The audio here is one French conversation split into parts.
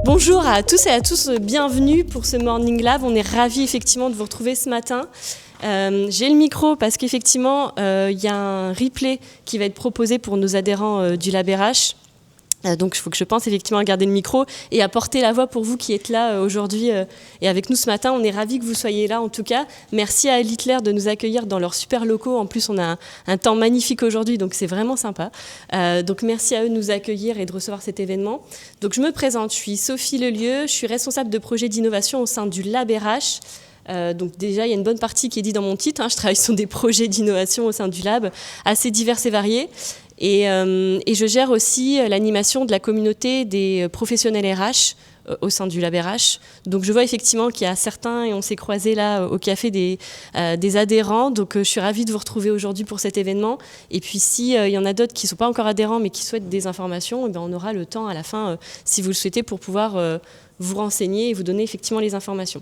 Bonjour à tous et à tous, bienvenue pour ce Morning Lab. On est ravis effectivement de vous retrouver ce matin. J'ai le micro parce qu'effectivement, il y a un replay qui va être proposé pour nos adhérents du Lab RH. Donc il faut que je pense effectivement à garder le micro et à porter la voix pour vous qui êtes là aujourd'hui et avec nous ce matin. On est ravis que vous soyez là en tout cas. Merci à Hitler de nous accueillir dans leurs super locaux. En plus on a un temps magnifique aujourd'hui, donc c'est vraiment sympa. Donc merci à eux de nous accueillir et de recevoir cet événement. Donc je me présente, je suis Sophie Lelieu, je suis responsable de projet d'innovation au sein du Lab RH. Donc déjà, il y a une bonne partie qui est dit dans mon titre. Je travaille sur des projets d'innovation au sein du Lab, assez divers et variés. Et je gère aussi l'animation de la communauté des professionnels RH au sein du Lab RH. Donc je vois effectivement qu'il y a certains, et on s'est croisés là au café, des adhérents. Donc je suis ravie de vous retrouver aujourd'hui pour cet événement. Et puis s'il y en a d'autres qui ne sont pas encore adhérents mais qui souhaitent des informations, eh bien, on aura le temps à la fin, si vous le souhaitez, pour pouvoir vous renseigner et vous donner effectivement les informations.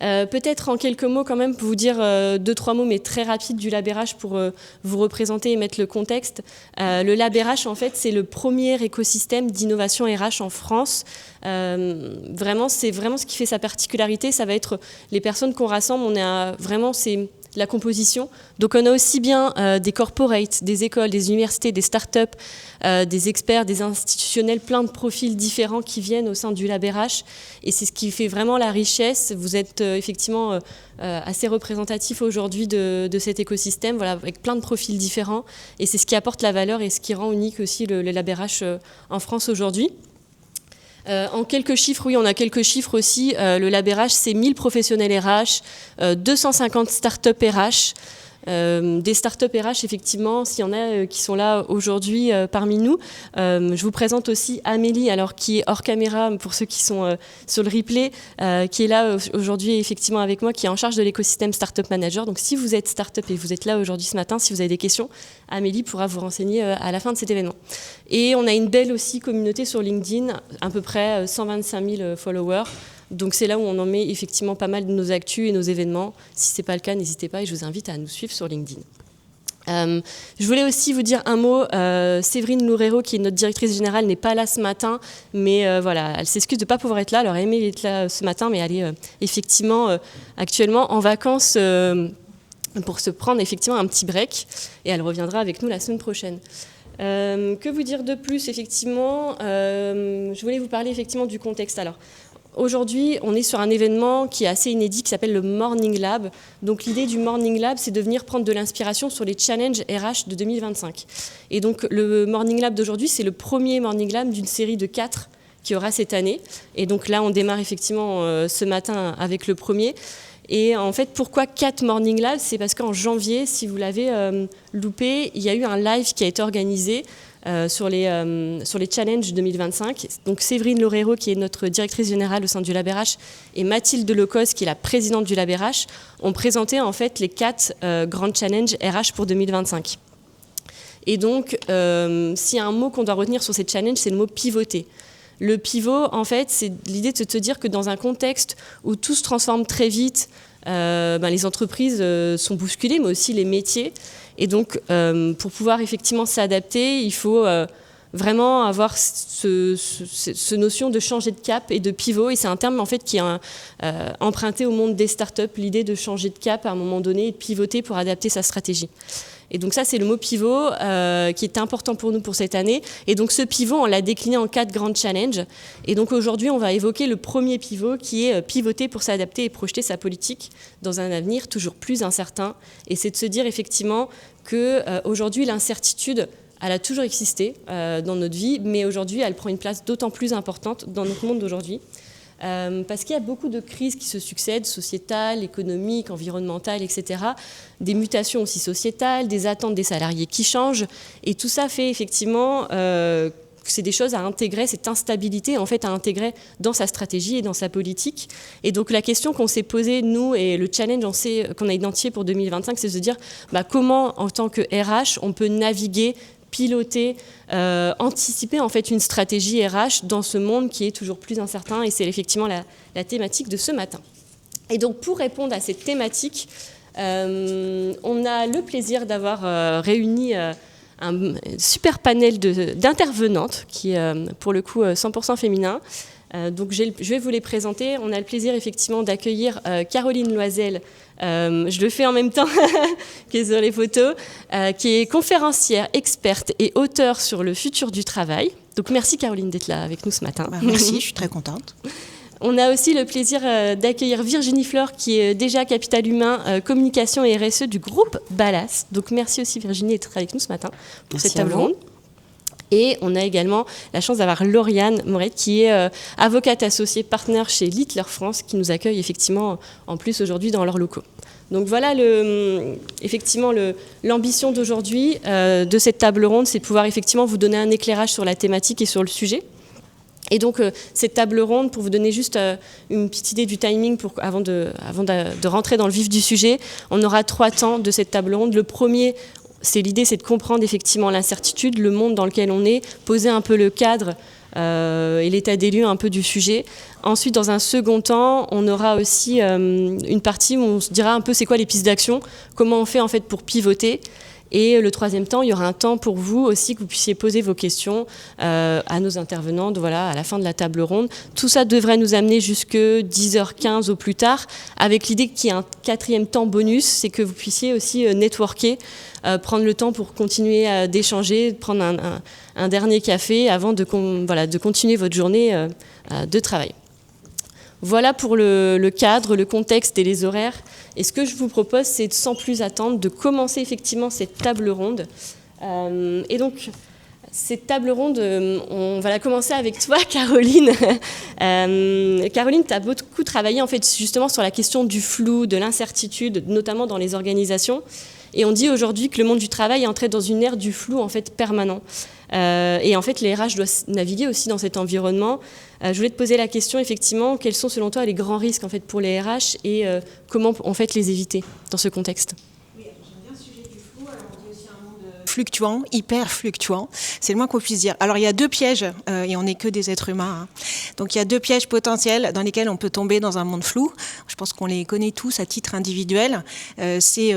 Peut-être en quelques mots quand même pour vous dire 2-3 mots mais très rapides du Lab RH pour vous représenter et mettre le contexte. Le Lab RH en fait c'est le premier écosystème d'innovation RH en France. C'est vraiment ce qui fait sa particularité, ça va être les personnes qu'on rassemble, c'est la composition. Donc on a aussi bien des corporates, des écoles, des universités, des startups, des experts, des institutionnels, plein de profils différents qui viennent au sein du Lab RH. Et c'est ce qui fait vraiment la richesse. Vous êtes effectivement assez représentatif aujourd'hui de cet écosystème, voilà, avec plein de profils différents. Et c'est ce qui apporte la valeur et ce qui rend unique aussi le Lab RH en France aujourd'hui. En quelques chiffres, oui, on a quelques chiffres aussi. Le Lab RH, c'est 1000 professionnels RH, 250 startups RH. Des startups RH, effectivement, s'il y en a qui sont là aujourd'hui parmi nous. Je vous présente aussi Amélie, alors qui est hors caméra, pour ceux qui sont sur le replay, qui est là aujourd'hui effectivement avec moi, qui est en charge de l'écosystème Startup Manager. Donc si vous êtes startup et vous êtes là aujourd'hui ce matin, si vous avez des questions, Amélie pourra vous renseigner à la fin de cet événement. Et on a une belle aussi communauté sur LinkedIn, à peu près 125 000 followers. Donc c'est là où on en met effectivement pas mal de nos actus et nos événements. Si ce n'est pas le cas, n'hésitez pas et je vous invite à nous suivre sur LinkedIn. Je voulais aussi vous dire un mot. Séverine Loureiro, qui est notre directrice générale, n'est pas là ce matin, mais voilà, elle s'excuse de ne pas pouvoir être là. Elle aurait aimé être là ce matin, mais elle est effectivement actuellement en vacances pour se prendre effectivement un petit break et elle reviendra avec nous la semaine prochaine. Que vous dire de plus effectivement je voulais vous parler effectivement du contexte. Alors, aujourd'hui, on est sur un événement qui est assez inédit, qui s'appelle le Morning Lab. Donc l'idée du Morning Lab, c'est de venir prendre de l'inspiration sur les challenges RH de 2025. Et donc le Morning Lab d'aujourd'hui, c'est le premier Morning Lab d'une série de 4 qui aura cette année. Et donc là, on démarre effectivement ce matin avec le premier. Et en fait, pourquoi 4 Morning Labs ? C'est parce qu'en janvier, si vous l'avez loupé, il y a eu un live qui a été organisé sur les challenges 2025. Donc Séverine Loureiro, qui est notre directrice générale au sein du Lab RH, et Mathilde Lecos, qui est la présidente du Lab RH, ont présenté en fait les 4 grands challenges RH pour 2025. Et donc, s'il y a un mot qu'on doit retenir sur ces challenges, c'est le mot pivoter. Le pivot, en fait, c'est l'idée de te dire que dans un contexte où tout se transforme très vite, les entreprises sont bousculées, mais aussi les métiers. Et donc, pour pouvoir effectivement s'adapter, il faut vraiment avoir ce notion de changer de cap et de pivot. Et c'est un terme en fait qui est emprunté au monde des startups, l'idée de changer de cap à un moment donné et de pivoter pour adapter sa stratégie. Et donc ça, c'est le mot pivot qui est important pour nous pour cette année. Et donc ce pivot, on l'a décliné en 4 grands challenges. Et donc aujourd'hui, on va évoquer le premier pivot qui est pivoter pour s'adapter et projeter sa politique dans un avenir toujours plus incertain. Et c'est de se dire effectivement qu'aujourd'hui, l'incertitude, elle a toujours existé dans notre vie, mais aujourd'hui, elle prend une place d'autant plus importante dans notre monde d'aujourd'hui. Parce qu'il y a beaucoup de crises qui se succèdent, sociétales, économiques, environnementales, etc. Des mutations aussi sociétales, des attentes des salariés qui changent. Et tout ça fait effectivement que c'est des choses à intégrer, cette instabilité en fait à intégrer dans sa stratégie et dans sa politique. Et donc la question qu'on s'est posée, nous, et le challenge qu'on a identifié pour 2025, c'est de se dire comment, en tant que RH, on peut naviguer, piloter, anticiper en fait une stratégie RH dans ce monde qui est toujours plus incertain, et c'est effectivement la thématique de ce matin. Et donc pour répondre à cette thématique, on a le plaisir d'avoir réuni un super panel d'intervenantes qui est pour le coup 100% féminin. Donc je vais vous les présenter. On a le plaisir effectivement d'accueillir Caroline Loisel, je le fais en même temps que sur les photos, qui est conférencière, experte et auteure sur le futur du travail. Donc merci Caroline d'être là avec nous ce matin. Merci, je suis très contente. On a aussi le plaisir d'accueillir Virginie Flore, qui est déjà capital humain, communication et RSE du groupe Ballas. Donc merci aussi Virginie d'être avec nous ce matin pour cette table ronde. Et on a également la chance d'avoir Lauriane Moret, qui est avocate associée partenaire chez Littler France, qui nous accueille effectivement en plus aujourd'hui dans leurs locaux. Donc voilà effectivement l'ambition d'aujourd'hui de cette table ronde, c'est de pouvoir effectivement vous donner un éclairage sur la thématique et sur le sujet. Et donc, cette table ronde, pour vous donner juste une petite idée du timing avant de rentrer dans le vif du sujet, on aura 3 temps de cette table ronde. Le premier, l'idée, c'est de comprendre effectivement l'incertitude, le monde dans lequel on est, poser un peu le cadre et l'état des lieux un peu du sujet. Ensuite, dans un second temps, on aura aussi une partie où on se dira un peu c'est quoi les pistes d'action, comment on fait en fait pour pivoter. Et le troisième temps, il y aura un temps pour vous aussi que vous puissiez poser vos questions à nos intervenantes, voilà, à la fin de la table ronde. Tout ça devrait nous amener jusque 10h15 au plus tard, avec l'idée qu'il y ait un 4e temps bonus, c'est que vous puissiez aussi networker, prendre le temps pour continuer d'échanger, prendre un dernier café avant de continuer votre journée de travail. Voilà pour le cadre, le contexte et les horaires. Et ce que je vous propose, c'est sans plus attendre de commencer effectivement cette table ronde. Et donc, cette table ronde, on va la commencer avec toi, Caroline. Caroline, tu as beaucoup travaillé en fait justement sur la question du flou, de l'incertitude, notamment dans les organisations. Et on dit aujourd'hui que le monde du travail est entré dans une ère du flou en fait permanent. Et en fait, les RH doivent naviguer aussi dans cet environnement. Je voulais te poser la question, effectivement, quels sont selon toi les grands risques en fait, pour les RH et comment en fait, les éviter dans ce contexte ? Oui, j'aime bien le sujet du flou. Alors, on dit aussi un monde fluctuant, hyper fluctuant. C'est le moins qu'on puisse dire. Alors, il y a 2 pièges, et on n'est que des êtres humains. Hein. Donc, il y a 2 pièges potentiels dans lesquels on peut tomber dans un monde flou. Je pense qu'on les connaît tous à titre individuel. C'est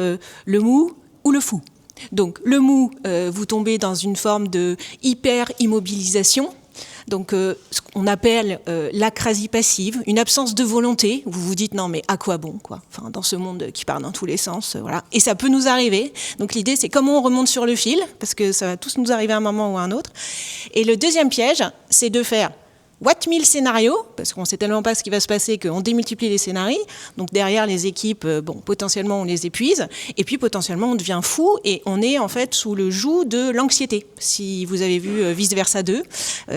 le mou ou le fou. Donc, le mou, vous tombez dans une forme de hyper-immobilisation. Donc, ce qu'on appelle l'acrasie passive, une absence de volonté. Vous vous dites, non, mais à quoi bon, quoi ? Enfin, dans ce monde qui part dans tous les sens, voilà. Et ça peut nous arriver. Donc, l'idée, c'est comment on remonte sur le fil, parce que ça va tous nous arriver à un moment ou à un autre. Et le deuxième piège, c'est de faire What 1000 scénarios, parce qu'on ne sait tellement pas ce qui va se passer qu'on démultiplie les scénarios. Donc derrière les équipes, potentiellement on les épuise, et puis potentiellement on devient fou et on est en fait sous le joug de l'anxiété. Si vous avez vu Vice Versa 2,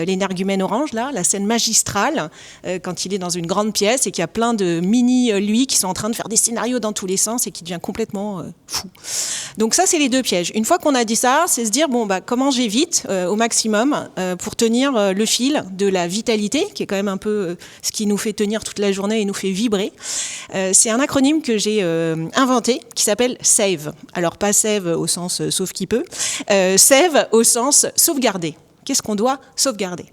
l'énergumène orange, là, la scène magistrale, quand il est dans une grande pièce et qu'il y a plein de mini-lui qui sont en train de faire des scénarios dans tous les sens et qui devient complètement fou. Donc ça, c'est les 2 pièges. Une fois qu'on a dit ça, c'est se dire, comment j'évite au maximum pour tenir le fil de la vitalité, qui est quand même un peu ce qui nous fait tenir toute la journée et nous fait vibrer. C'est un acronyme que j'ai inventé qui s'appelle SAVE. Alors pas save au sens sauf qui peut, SAVE au sens sauvegarder. Qu'est-ce qu'on doit sauvegarder ?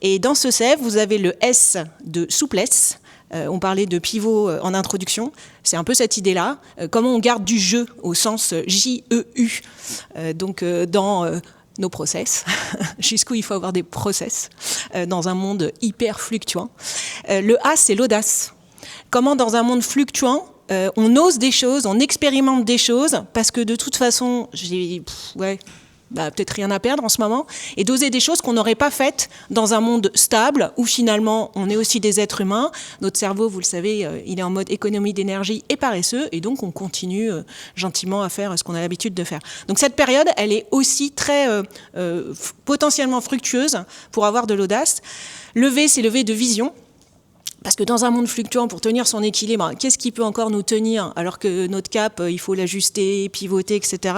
Et dans ce SAVE, vous avez le S de souplesse. On parlait de pivot en introduction. C'est un peu cette idée-là. Comment on garde du jeu au sens J-E-U. Dans nos process, jusqu'où il faut avoir des process dans un monde hyper fluctuant. Le A, c'est l'audace. Comment dans un monde fluctuant, on ose des choses, on expérimente des choses, parce que de toute façon, peut-être rien à perdre en ce moment, et d'oser des choses qu'on n'aurait pas faites dans un monde stable, où finalement on est aussi des êtres humains. Notre cerveau, vous le savez, il est en mode économie d'énergie et paresseux, et donc on continue gentiment à faire ce qu'on a l'habitude de faire. Donc cette période, elle est aussi très potentiellement fructueuse pour avoir de l'audace. Le V, c'est le V de vision. Parce que dans un monde fluctuant, pour tenir son équilibre, qu'est-ce qui peut encore nous tenir alors que notre cap, il faut l'ajuster, pivoter, etc.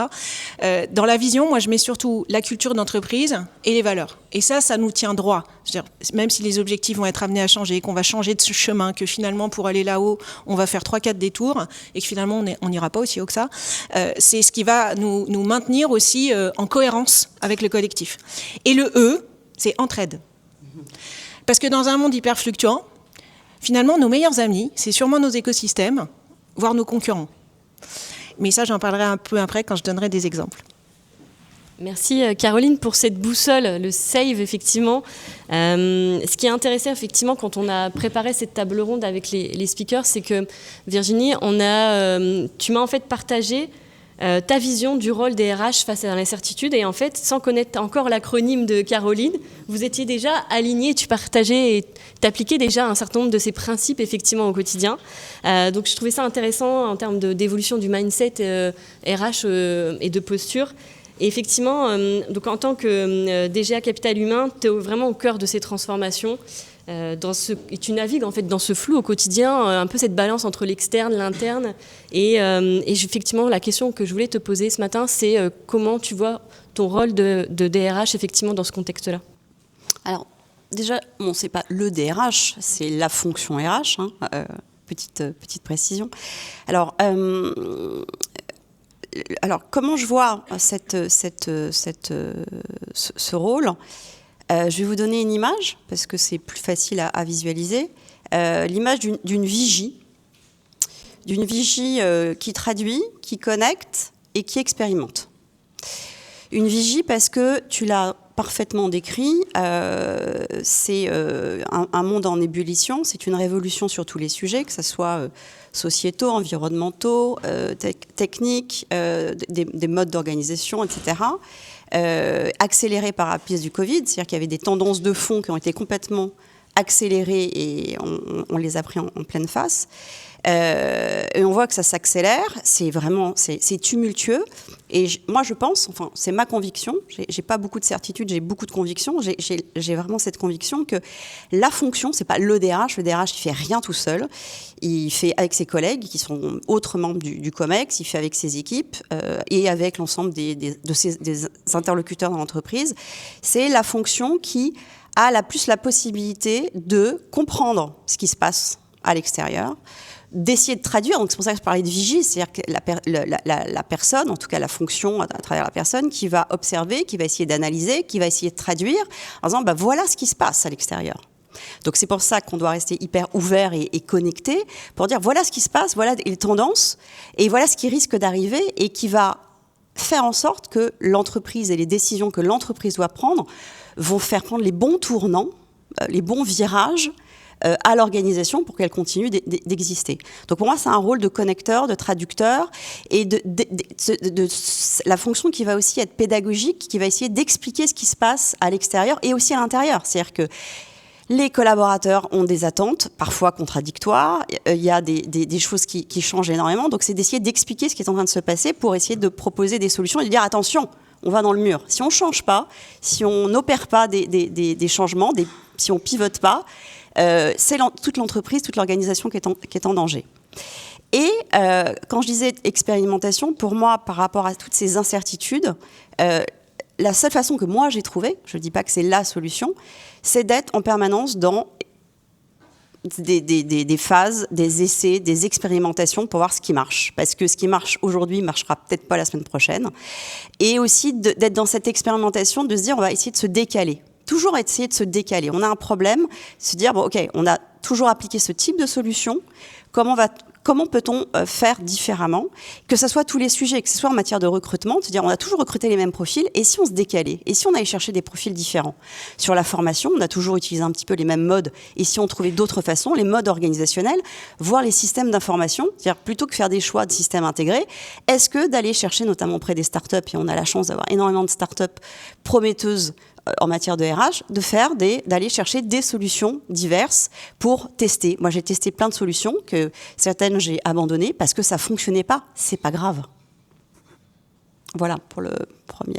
Dans la vision, moi, je mets surtout la culture d'entreprise et les valeurs. Et ça nous tient droit. C'est-à-dire, même si les objectifs vont être amenés à changer, qu'on va changer de chemin, que finalement, pour aller là-haut, on va faire 3-4 détours, et que finalement, on n'ira pas aussi haut que ça, c'est ce qui va nous maintenir aussi en cohérence avec le collectif. Et le E, c'est entraide. Parce que dans un monde hyper fluctuant, finalement, nos meilleurs amis, c'est sûrement nos écosystèmes, voire nos concurrents. Mais ça, j'en parlerai un peu après quand je donnerai des exemples. Merci Caroline pour cette boussole, le save effectivement. Ce qui est intéressant effectivement quand on a préparé cette table ronde avec les speakers, c'est que Virginie, tu m'as en fait partagé ta vision du rôle des RH face à l'incertitude et en fait, sans connaître encore l'acronyme de Caroline, vous étiez déjà alignés, tu partageais et t'appliquais déjà un certain nombre de ces principes effectivement au quotidien. Donc je trouvais ça intéressant en termes d'évolution du mindset RH et de posture. Et effectivement, donc en tant que DGA Capital Humain, tu es vraiment au cœur de ces transformations. Et tu navigues en fait dans ce flou au quotidien, un peu cette balance entre l'externe, l'interne. Et effectivement, la question que je voulais te poser ce matin, c'est comment tu vois ton rôle de DRH effectivement dans ce contexte-là? Alors déjà, bon, c'est pas le DRH, c'est la fonction RH. Petite précision. Alors, comment je vois ce rôle? Je vais vous donner une image, parce que c'est plus facile à visualiser. L'image d'une vigie. D'une vigie qui traduit, qui connecte et qui expérimente. Une vigie parce que tu l'as parfaitement décrit, c'est un monde en ébullition, c'est une révolution sur tous les sujets, que ce soit sociétaux, environnementaux, techniques, des modes d'organisation, etc. Accéléré par la crise du Covid, c'est-à-dire qu'il y avait des tendances de fond qui ont été complètement accélérées et on les a pris en pleine face. Et on voit que ça s'accélère, c'est tumultueux. Et moi, je pense, enfin, c'est ma conviction, j'ai pas beaucoup de certitude, j'ai beaucoup de conviction, j'ai vraiment cette conviction que la fonction, c'est pas le DRH il fait rien tout seul, il fait avec ses collègues qui sont autres membres du COMEX, il fait avec ses équipes et avec l'ensemble des interlocuteurs dans l'entreprise. C'est la fonction qui a la possibilité de comprendre ce qui se passe à l'extérieur, d'essayer de traduire, donc c'est pour ça que je parlais de vigie, c'est-à-dire que la personne, en tout cas la fonction à travers la personne, qui va observer, qui va essayer d'analyser, qui va essayer de traduire, en disant voilà ce qui se passe à l'extérieur. Donc c'est pour ça qu'on doit rester hyper ouvert et connecté, pour dire voilà ce qui se passe, voilà les tendances, et voilà ce qui risque d'arriver, et qui va faire en sorte que l'entreprise et les décisions que l'entreprise doit prendre vont faire prendre les bons tournants, les bons virages, à l'organisation pour qu'elle continue d'exister. Donc pour moi, c'est un rôle de connecteur, de traducteur, et la fonction qui va aussi être pédagogique, qui va essayer d'expliquer ce qui se passe à l'extérieur et aussi à l'intérieur. C'est-à-dire que les collaborateurs ont des attentes, parfois contradictoires, il y a des choses qui changent énormément, donc c'est d'essayer d'expliquer ce qui est en train de se passer pour essayer de proposer des solutions et de dire attention, on va dans le mur. Si on ne change pas, si on n'opère pas des changements, si on ne pivote pas, c'est toute l'entreprise, toute l'organisation qui est en danger. Et quand je disais expérimentation, pour moi, par rapport à toutes ces incertitudes, la seule façon que moi j'ai trouvée, je ne dis pas que c'est la solution, c'est d'être en permanence dans des phases, des essais, des expérimentations pour voir ce qui marche. Parce que ce qui marche aujourd'hui ne marchera peut-être pas la semaine prochaine. Et aussi d'être dans cette expérimentation, de se dire on va essayer de se décaler. Toujours essayer de se décaler. On a un problème, se dire, on a toujours appliqué ce type de solution, comment peut-on faire différemment, que ce soit tous les sujets, que ce soit en matière de recrutement, se dire, on a toujours recruté les mêmes profils, et si on se décalait, et si on allait chercher des profils différents. Sur la formation, on a toujours utilisé un petit peu les mêmes modes, et si on trouvait d'autres façons, les modes organisationnels, voire les systèmes d'information, c'est-à-dire plutôt que faire des choix de systèmes intégrés, est-ce que d'aller chercher, notamment auprès des startups, et on a la chance d'avoir énormément de startups prometteuses en matière de RH, d'aller chercher des solutions diverses pour tester. Moi, j'ai testé plein de solutions que certaines j'ai abandonnées parce que ça fonctionnait pas. C'est pas grave. Voilà pour le premier.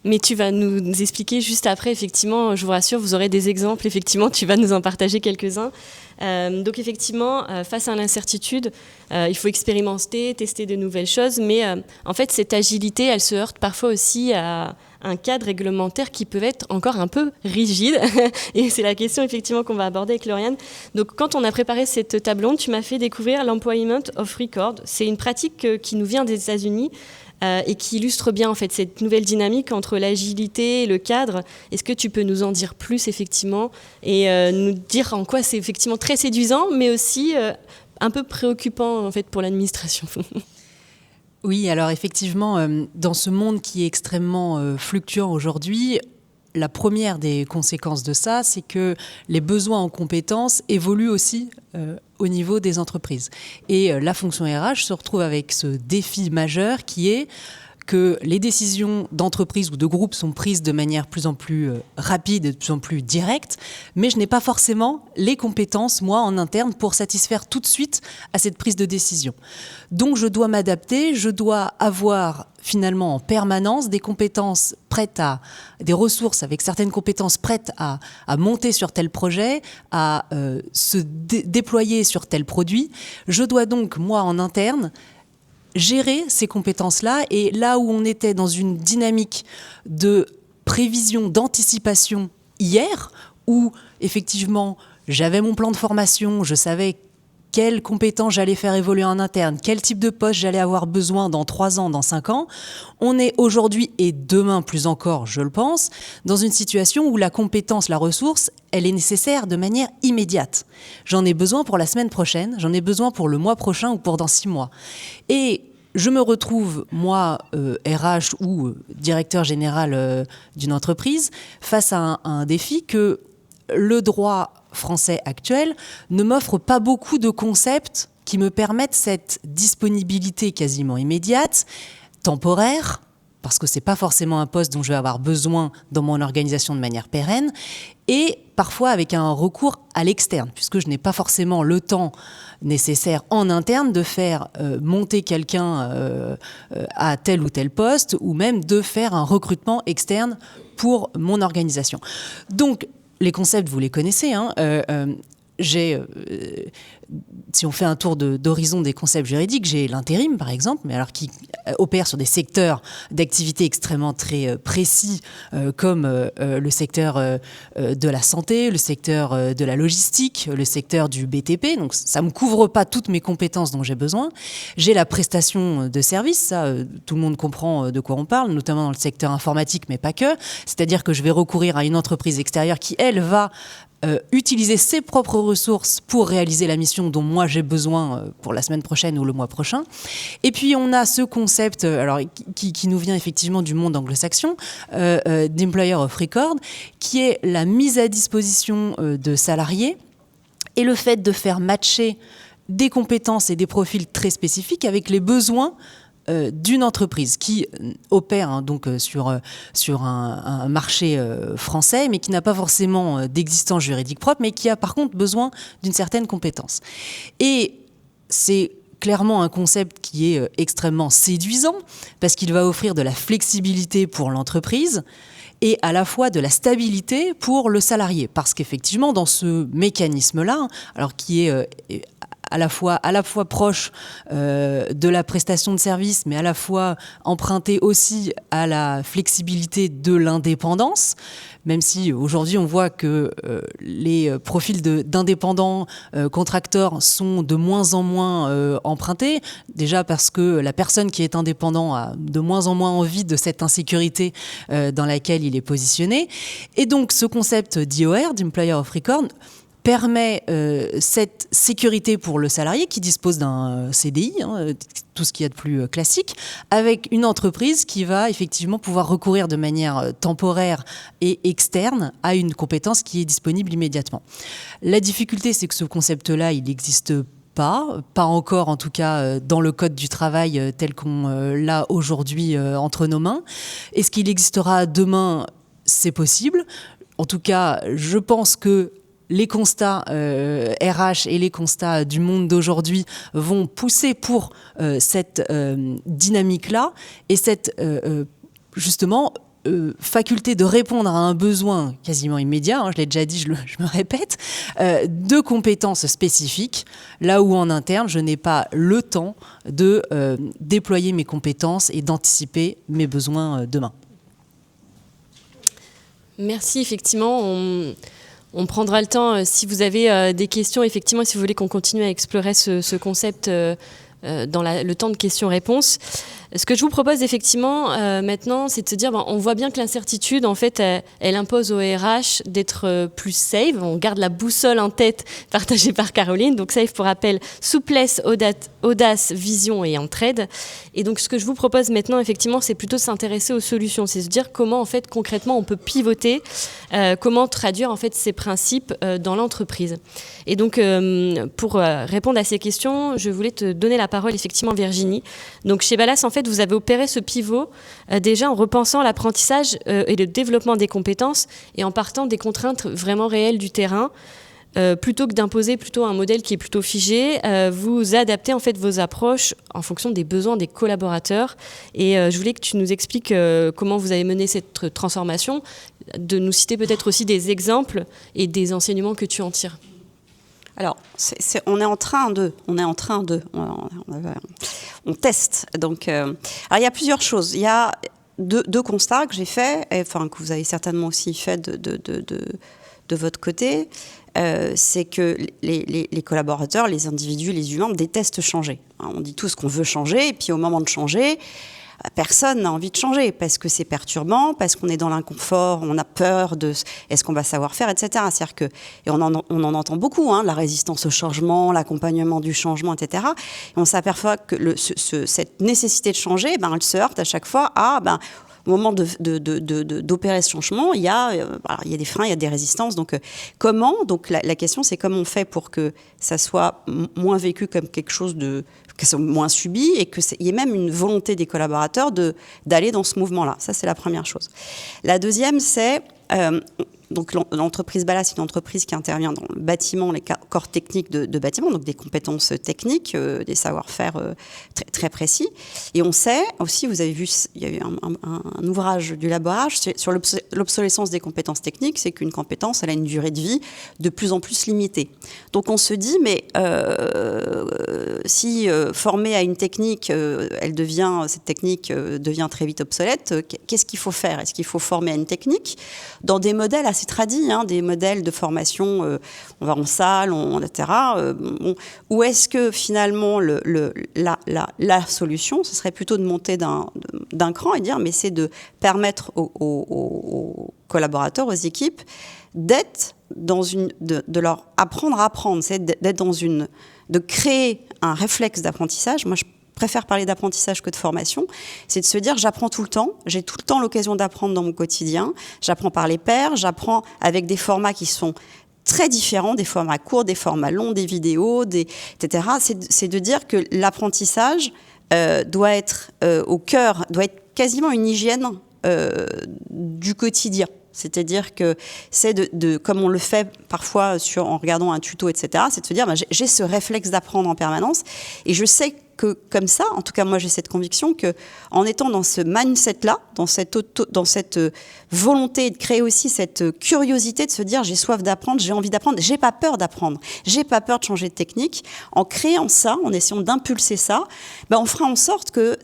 Mais tu vas nous expliquer juste après, effectivement, je vous rassure, vous aurez des exemples, effectivement, tu vas nous en partager quelques-uns. Donc effectivement, face à l'incertitude, il faut expérimenter, tester de nouvelles choses, mais en fait, cette agilité, elle se heurte parfois aussi à un cadre réglementaire qui peut être encore un peu rigide. Et c'est la question, effectivement, qu'on va aborder avec Lauriane. Donc, quand on a préparé cette table ronde, tu m'as fait découvrir l'employment of record. C'est une pratique qui nous vient des États-Unis, et qui illustre bien en fait cette nouvelle dynamique entre l'agilité et le cadre. Est-ce que tu peux nous en dire plus effectivement et nous dire en quoi c'est effectivement très séduisant, mais aussi un peu préoccupant en fait pour l'administration? Oui, alors effectivement, dans ce monde qui est extrêmement fluctuant aujourd'hui, la première des conséquences de ça, c'est que les besoins en compétences évoluent aussi au niveau des entreprises. Et la fonction RH se retrouve avec ce défi majeur qui est que les décisions d'entreprise ou de groupe sont prises de manière plus en plus rapide et de plus en plus directe, mais je n'ai pas forcément les compétences, moi, en interne, pour satisfaire tout de suite à cette prise de décision. Donc, je dois m'adapter, je dois avoir finalement en permanence des compétences prêtes des ressources avec certaines compétences prêtes à monter sur tel projet, à se déployer sur tel produit. Je dois donc, moi, en interne, gérer ces compétences-là, et là où on était dans une dynamique de prévision, d'anticipation hier, où effectivement j'avais mon plan de formation, je savais quelles compétences j'allais faire évoluer en interne, quel type de poste j'allais avoir besoin dans 3 ans, dans 5 ans, on est aujourd'hui, et demain plus encore, je le pense, dans une situation où la compétence, la ressource, elle est nécessaire de manière immédiate. J'en ai besoin pour la semaine prochaine, j'en ai besoin pour le mois prochain ou pour dans 6 mois. Et je me retrouve, moi, RH ou directeur général d'une entreprise, face à un défi que le droit français actuel ne m'offre pas beaucoup de concepts qui me permettent cette disponibilité quasiment immédiate, temporaire, parce que c'est pas forcément un poste dont je vais avoir besoin dans mon organisation de manière pérenne, et parfois avec un recours à l'externe, puisque je n'ai pas forcément le temps nécessaire en interne de faire monter quelqu'un à tel ou tel poste, ou même de faire un recrutement externe pour mon organisation. Donc, les concepts, vous les connaissez, hein. Si on fait un tour d'horizon des concepts juridiques, j'ai l'intérim, par exemple, mais alors qui opère sur des secteurs d'activité extrêmement très précis, comme le secteur de la santé, le secteur de la logistique, le secteur du BTP. Donc, ça ne me couvre pas toutes mes compétences dont j'ai besoin. J'ai la prestation de service, ça, tout le monde comprend de quoi on parle, notamment dans le secteur informatique, mais pas que. C'est-à-dire que je vais recourir à une entreprise extérieure qui, elle, va utiliser ses propres ressources pour réaliser la mission dont moi j'ai besoin pour la semaine prochaine ou le mois prochain. Et puis on a ce concept alors, qui nous vient effectivement du monde anglo-saxon, d'employer of record, qui est la mise à disposition de salariés et le fait de faire matcher des compétences et des profils très spécifiques avec les besoins d'une entreprise qui opère donc sur un marché français, mais qui n'a pas forcément d'existence juridique propre, mais qui a par contre besoin d'une certaine compétence. Et c'est clairement un concept qui est extrêmement séduisant, parce qu'il va offrir de la flexibilité pour l'entreprise, et à la fois de la stabilité pour le salarié. Parce qu'effectivement, dans ce mécanisme-là, alors qui est à la fois proche de la prestation de service, mais à la fois emprunté aussi à la flexibilité de l'indépendance, même si aujourd'hui on voit que les profils d'indépendants contracteurs sont de moins en moins empruntés, déjà parce que la personne qui est indépendant a de moins en moins envie de cette insécurité dans laquelle il est positionné. Et donc ce concept d'IOR, d'Employer of Record, permet cette sécurité pour le salarié qui dispose d'un CDI, tout ce qu'il y a de plus classique, avec une entreprise qui va effectivement pouvoir recourir de manière temporaire et externe à une compétence qui est disponible immédiatement. La difficulté, c'est que ce concept-là, il n'existe pas encore en tout cas dans le code du travail tel qu'on l'a aujourd'hui entre nos mains. Est-ce qu'il existera demain ? C'est possible. En tout cas, je pense que les constats RH et les constats du monde d'aujourd'hui vont pousser pour cette dynamique-là et cette, justement, faculté de répondre à un besoin quasiment immédiat, je l'ai déjà dit, je me répète, de compétences spécifiques, là où en interne, je n'ai pas le temps de déployer mes compétences et d'anticiper mes besoins demain. Merci, effectivement. On prendra le temps, si vous avez des questions, effectivement, si vous voulez qu'on continue à explorer ce concept dans le temps de questions-réponses. Ce que je vous propose effectivement maintenant, c'est de se dire, on voit bien que l'incertitude, en fait, elle impose au RH d'être plus safe. On garde la boussole en tête partagée par Caroline. Donc safe, pour rappel, souplesse, audace, vision et entraide. Et donc ce que je vous propose maintenant, effectivement, c'est plutôt de s'intéresser aux solutions. C'est de se dire comment, en fait, concrètement, on peut pivoter, comment traduire, en fait, ces principes dans l'entreprise. Et donc, pour répondre à ces questions, je voulais te donner la parole, effectivement, Virginie. Donc chez Ballas, en fait, vous avez opéré ce pivot déjà en repensant l'apprentissage et le développement des compétences et en partant des contraintes vraiment réelles du terrain. Plutôt que d'imposer plutôt un modèle qui est plutôt figé, vous adaptez en fait vos approches en fonction des besoins des collaborateurs. Et je voulais que tu nous expliques comment vous avez mené cette transformation, de nous citer peut-être aussi des exemples et des enseignements que tu en tires. Alors, on est en train de, on teste. Donc, alors il y a plusieurs choses. Il y a deux constats que j'ai faits, enfin que vous avez certainement aussi fait de votre côté. C'est que les collaborateurs, les individus, les humains détestent changer. On dit tous qu'on veut changer, et puis au moment de changer, personne n'a envie de changer parce que c'est perturbant, parce qu'on est dans l'inconfort, on a peur de est-ce qu'on va savoir faire, etc. C'est-à-dire que, et on en entend beaucoup, la résistance au changement, l'accompagnement du changement, etc. Et on s'aperçoit que cette nécessité de changer, elle se heurte à chaque fois à au moment d'opérer ce changement, il y a des freins, il y a des résistances. Donc, la question, c'est comment on fait pour que ça soit moins vécu comme quelque chose que c'est moins subi et qu'il y ait même une volonté des collaborateurs d'aller dans ce mouvement-là. Ça, c'est la première chose. La deuxième, c'est... donc l'entreprise Ballas, c'est une entreprise qui intervient dans le bâtiment, les corps techniques de bâtiment, donc des compétences techniques, des savoir-faire très, très précis. Et on sait aussi, vous avez vu, il y a eu un ouvrage du Laborage sur l'obsolescence des compétences techniques, c'est qu'une compétence, elle a une durée de vie de plus en plus limitée. Donc on se dit, mais si formée à une technique, cette technique devient très vite obsolète, qu'est-ce qu'il faut faire? Est-ce qu'il faut former à une technique dans des modèles assez tradis, des modèles de formation, on va en salle, etc. Ou est-ce que finalement la solution, ce serait plutôt de monter d'un cran et dire, mais c'est de permettre aux collaborateurs, aux équipes, d'être de leur apprendre à apprendre, c'est de créer un réflexe d'apprentissage. Moi, je préfère parler d'apprentissage que de formation, c'est de se dire j'apprends tout le temps, j'ai tout le temps l'occasion d'apprendre dans mon quotidien, j'apprends par les pairs, j'apprends avec des formats qui sont très différents, des formats courts, des formats longs, des vidéos, etc. C'est de dire que l'apprentissage doit être au cœur, doit être quasiment une hygiène du quotidien. C'est-à-dire que c'est comme on le fait parfois en regardant un tuto, etc., c'est de se dire j'ai ce réflexe d'apprendre en permanence et je sais que comme ça, en tout cas moi j'ai cette conviction qu'en étant dans ce mindset-là, dans cette volonté de créer aussi cette curiosité de se dire j'ai soif d'apprendre, j'ai envie d'apprendre, j'ai pas peur d'apprendre, j'ai pas peur de changer de technique, en créant ça, en essayant d'impulser ça, on fera en sorte que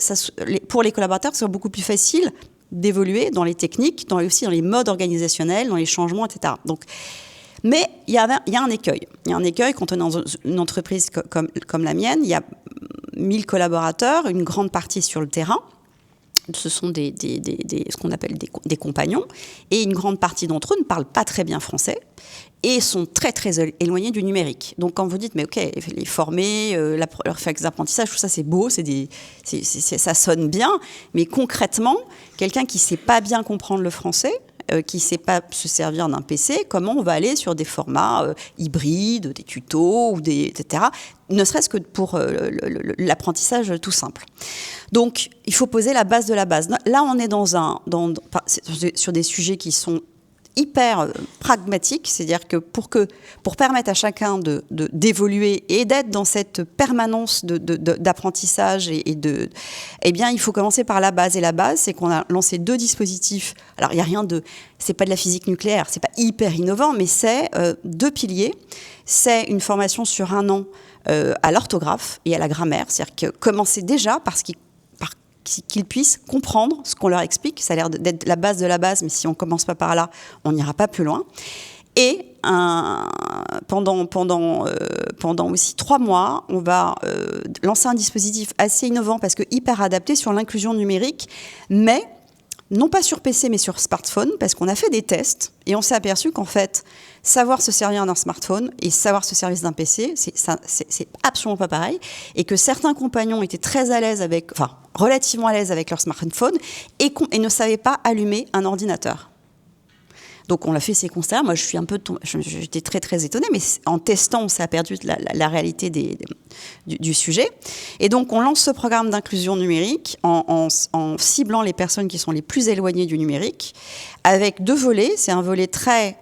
pour les collaborateurs, ce soit beaucoup plus facile d'évoluer dans les techniques, aussi dans les modes organisationnels, dans les changements, etc. Donc, mais il y a un écueil. Il y a un écueil quand on est dans une entreprise comme la mienne. Il y a 1000 collaborateurs, une grande partie sur le terrain. Ce sont ce qu'on appelle des compagnons. Et une grande partie d'entre eux ne parlent pas très bien français et sont très, très éloignés du numérique. Donc, quand vous dites, mais OK, les former, leur réflexe d'apprentissage, tout ça, c'est beau, ça sonne bien. Mais concrètement, quelqu'un qui ne sait pas bien comprendre le français, qui ne sait pas se servir d'un PC, comment on va aller sur des formats hybrides, des tutos, etc., ne serait-ce que pour l'apprentissage tout simple. Donc, il faut poser la base de la base. Là, on est sur des sujets qui sont hyper pragmatique, c'est-à-dire que pour permettre à chacun d'évoluer et d'être dans cette permanence d'apprentissage eh bien, il faut commencer par la base. Et la base, c'est qu'on a lancé 2 dispositifs. Alors, il y a c'est pas de la physique nucléaire, c'est pas hyper innovant, mais c'est 2 piliers. C'est une formation sur 1 an à l'orthographe et à la grammaire, c'est-à-dire que commencer déjà qu'ils puissent comprendre ce qu'on leur explique. Ça a l'air d'être la base de la base, mais si on ne commence pas par là, on n'ira pas plus loin. Et pendant aussi 3 mois, on va lancer un dispositif assez innovant parce que hyper adapté sur l'inclusion numérique, mais non pas sur PC mais sur smartphone, parce qu'on a fait des tests et on s'est aperçu qu'en fait, savoir se servir d'un smartphone et savoir se servir d'un PC, c'est absolument pas pareil, et que certains compagnons étaient très à l'aise avec, enfin relativement à l'aise avec leur smartphone et ne savaient pas allumer un ordinateur. Donc on a fait ces constats. Moi, j'étais très très étonnée, mais en testant, on s'est aperçu de la réalité du sujet. Et donc on lance ce programme d'inclusion numérique en ciblant les personnes qui sont les plus éloignées du numérique, avec 2 volets. C'est un volet très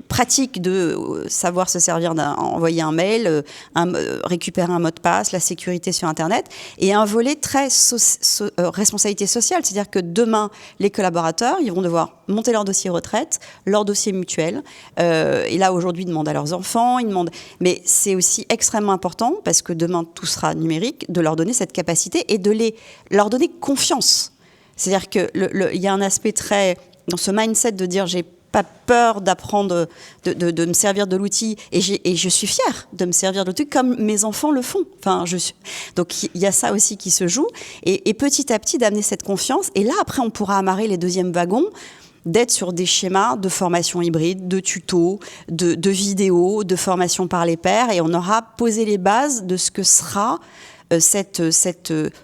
pratique de savoir se servir envoyer un mail, récupérer un mot de passe, la sécurité sur Internet, et un volet très responsabilité sociale, c'est-à-dire que demain, les collaborateurs, ils vont devoir monter leur dossier retraite, leur dossier mutuel, et là aujourd'hui, ils demandent à leurs enfants, mais c'est aussi extrêmement important, parce que demain, tout sera numérique, de leur donner cette capacité et leur donner confiance. C'est-à-dire qu'il y a un aspect très, dans ce mindset de dire j'ai pas peur d'apprendre, de me servir de l'outil, et je suis fière de me servir de l'outil comme mes enfants le font. Donc il y a ça aussi qui se joue, et petit à petit d'amener cette confiance, et là après on pourra amarrer les deuxièmes wagons, d'être sur des schémas de formation hybride, de tutos, de vidéos, de formation par les pairs, et on aura posé les bases de ce que sera cette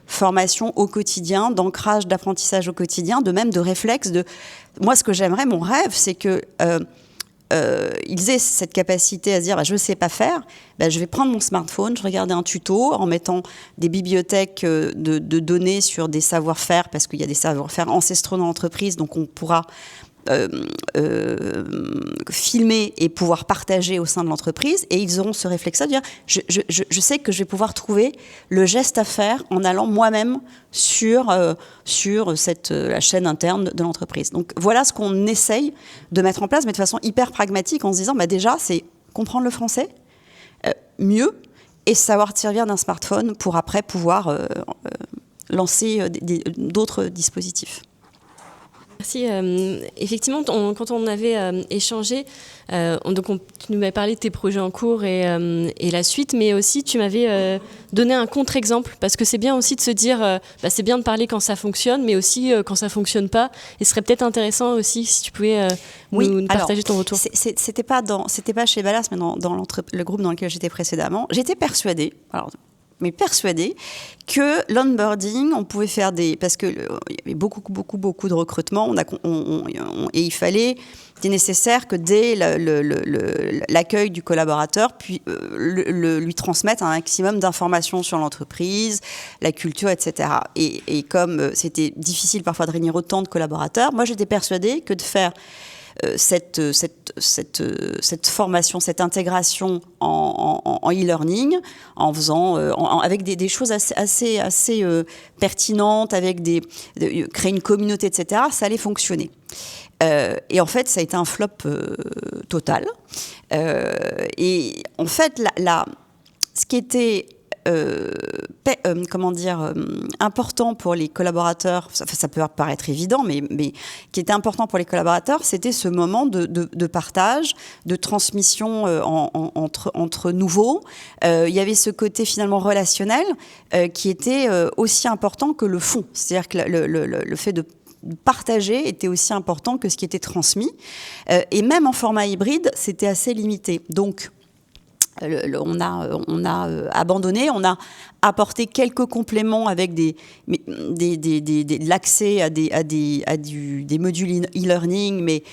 formation au quotidien, d'ancrage, d'apprentissage au quotidien, de même de réflexe. Moi, ce que j'aimerais, mon rêve, c'est que ils aient cette capacité à se dire je ne sais pas faire, je vais prendre mon smartphone, je regarde un tuto en mettant des bibliothèques de données sur des savoir-faire, parce qu'il y a des savoir-faire ancestraux dans l'entreprise, donc on pourra filmer et pouvoir partager au sein de l'entreprise, et ils auront ce réflexe à dire je sais que je vais pouvoir trouver le geste à faire en allant moi-même sur la chaîne interne de l'entreprise. Donc voilà ce qu'on essaye de mettre en place, mais de façon hyper pragmatique, en se disant déjà c'est comprendre le français mieux et savoir te servir d'un smartphone pour après pouvoir lancer d'autres dispositifs. Merci. Effectivement, quand on avait échangé, tu nous avais parlé de tes projets en cours et la suite, mais aussi tu m'avais donné un contre-exemple, parce que c'est bien aussi de se dire, c'est bien de parler quand ça fonctionne, mais aussi quand ça fonctionne pas. Et ce serait peut-être intéressant aussi si tu pouvais nous partager ton retour. C'était pas chez Ballas, mais dans le groupe dans lequel j'étais précédemment. J'étais persuadée que l'onboarding, on pouvait faire parce que il y avait beaucoup de recrutement, et il était nécessaire que dès l'accueil du collaborateur, puis lui transmettre un maximum d'informations sur l'entreprise, la culture, etc. Et comme c'était difficile parfois de réunir autant de collaborateurs, moi j'étais persuadée que de faire cette formation, cette intégration en e-learning, en faisant avec des choses assez pertinentes, avec créer une communauté, etc., ça allait fonctionner. Et en fait, ça a été un flop total. Et en fait, ce qui était important pour les collaborateurs, ça peut paraître évident, mais qui était important pour les collaborateurs, c'était ce moment de partage, de transmission entre nouveaux. Il y avait ce côté finalement relationnel qui était aussi important que le fond. C'est-à-dire que le fait de partager était aussi important que ce qui était transmis. Et même en format hybride, c'était assez limité. Donc, on a abandonné, on a apporté quelques compléments avec l'accès à des modules e-learning, mais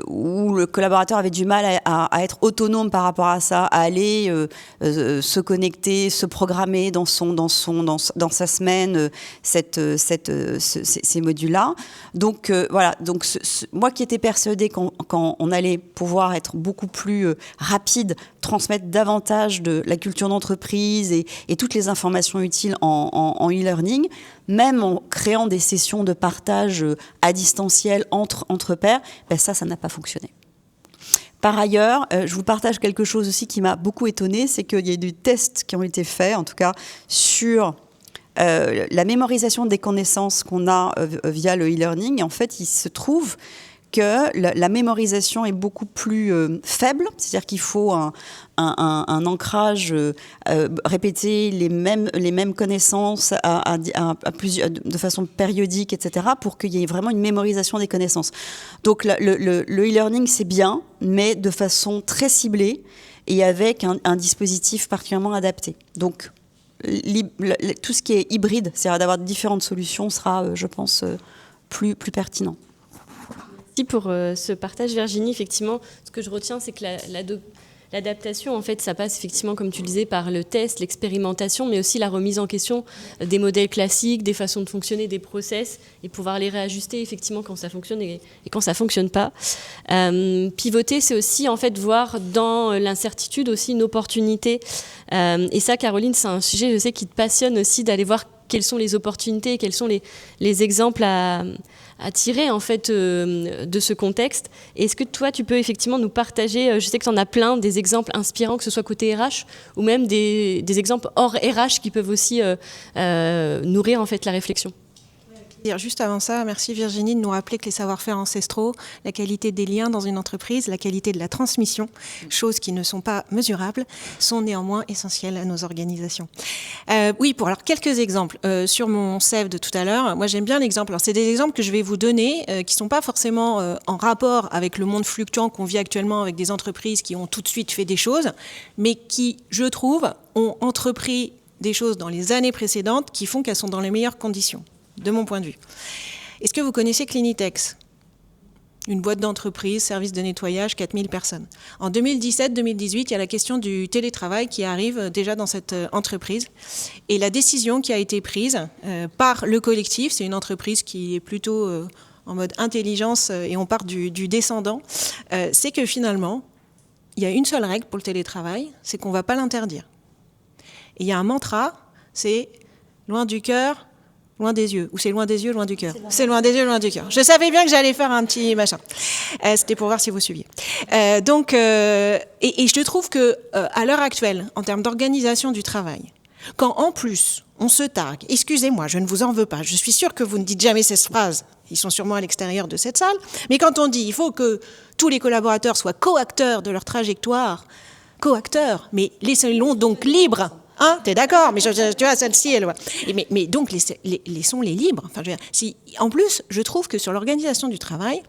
où le collaborateur avait du mal à être autonome par rapport à ça, à aller se connecter, se programmer dans sa semaine ces modules-là. Donc voilà. Donc moi qui étais persuadée quand on allait pouvoir être beaucoup plus rapide, transmettre davantage de la culture d'entreprise et toutes les informations utiles en e-learning, même en créant des sessions de partage à distanciel entre pairs, ça n'a pas fonctionné. Par ailleurs, je vous partage quelque chose aussi qui m'a beaucoup étonnée, c'est qu'il y a eu des tests qui ont été faits, en tout cas, sur la mémorisation des connaissances qu'on a via le e-learning. Et en fait, il se trouve que la mémorisation est beaucoup plus faible, c'est-à-dire qu'il faut un ancrage répété, les mêmes connaissances de façon périodique, etc., pour qu'il y ait vraiment une mémorisation des connaissances. Donc le e-learning, c'est bien, mais de façon très ciblée et avec un dispositif particulièrement adapté. Donc tout ce qui est hybride, c'est-à-dire d'avoir différentes solutions, sera, je pense, plus pertinent. Merci pour ce partage, Virginie. Effectivement, ce que je retiens, c'est que l'adaptation, en fait, ça passe effectivement, comme tu le disais, par le test, l'expérimentation, mais aussi la remise en question des modèles classiques, des façons de fonctionner, des process, et pouvoir les réajuster effectivement quand ça fonctionne et quand ça fonctionne pas. Pivoter, c'est aussi en fait voir dans l'incertitude aussi une opportunité. Et ça, Caroline, c'est un sujet, je sais, qui te passionne aussi, d'aller voir quelles sont les opportunités, quels sont les exemples à tirer en fait de ce contexte. Et est-ce que toi, tu peux effectivement nous partager, je sais que tu en as plein, des exemples inspirants, que ce soit côté RH ou même des exemples hors RH qui peuvent aussi nourrir en fait la réflexion. Juste avant ça, merci Virginie de nous rappeler que les savoir-faire ancestraux, la qualité des liens dans une entreprise, la qualité de la transmission, choses qui ne sont pas mesurables, sont néanmoins essentielles à nos organisations. Oui, alors quelques exemples. Sur mon CEV de tout à l'heure, moi j'aime bien l'exemple. Alors c'est des exemples que je vais vous donner qui ne sont pas forcément en rapport avec le monde fluctuant qu'on vit actuellement avec des entreprises qui ont tout de suite fait des choses, mais qui, je trouve, ont entrepris des choses dans les années précédentes qui font qu'elles sont dans les meilleures conditions, de mon point de vue. Est-ce que vous connaissez Clinitex ? Une boîte d'entreprise, service de nettoyage, 4000 personnes. En 2017-2018, il y a la question du télétravail qui arrive déjà dans cette entreprise. Et la décision qui a été prise par le collectif, c'est une entreprise qui est plutôt en mode intelligence et on part du descendant, c'est que finalement, il y a une seule règle pour le télétravail, c'est qu'on ne va pas l'interdire. Et il y a un mantra, c'est loin du cœur, loin des yeux, ou c'est loin des yeux, loin du cœur. C'est loin des yeux, loin du cœur. Je savais bien que j'allais faire un petit machin. C'était pour voir si vous suiviez. Et je trouve que à l'heure actuelle, en termes d'organisation du travail, quand en plus on se targue, excusez-moi, je ne vous en veux pas, je suis sûre que vous ne dites jamais cette phrase, ils sont sûrement à l'extérieur de cette salle, mais quand on dit il faut que tous les collaborateurs soient co-acteurs de leur trajectoire, co-acteurs, mais laissons-les donc libres. Hein, t'es d'accord, mais tu vois, celle-ci, elle. Mais donc, laissons-les libres. Enfin, en plus, je trouve que sur l'organisation du travail,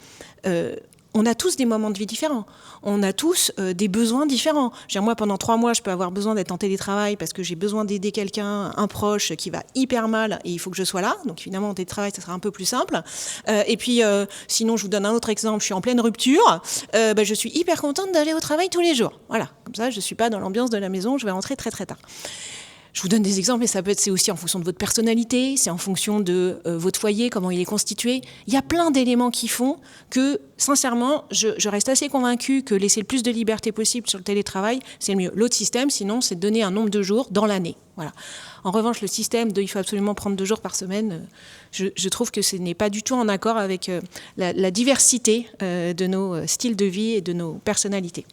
on a tous des moments de vie différents. On a tous des besoins différents. Moi, pendant 3 mois, je peux avoir besoin d'être en télétravail parce que j'ai besoin d'aider quelqu'un, un proche qui va hyper mal et il faut que je sois là. Donc, évidemment, en télétravail, ça sera un peu plus simple. Et puis, sinon, je vous donne un autre exemple. Je suis en pleine rupture. Je suis hyper contente d'aller au travail tous les jours. Voilà. Comme ça, je ne suis pas dans l'ambiance de la maison. Je vais rentrer très, très tard. Je vous donne des exemples, et c'est aussi en fonction de votre personnalité, c'est en fonction de votre foyer, comment il est constitué. Il y a plein d'éléments qui font que, sincèrement, je reste assez convaincue que laisser le plus de liberté possible sur le télétravail, c'est le mieux. L'autre système, sinon, c'est de donner un nombre de jours dans l'année. Voilà. En revanche, le système il faut absolument prendre 2 jours par semaine, je trouve que ce n'est pas du tout en accord avec la diversité de nos styles de vie et de nos personnalités.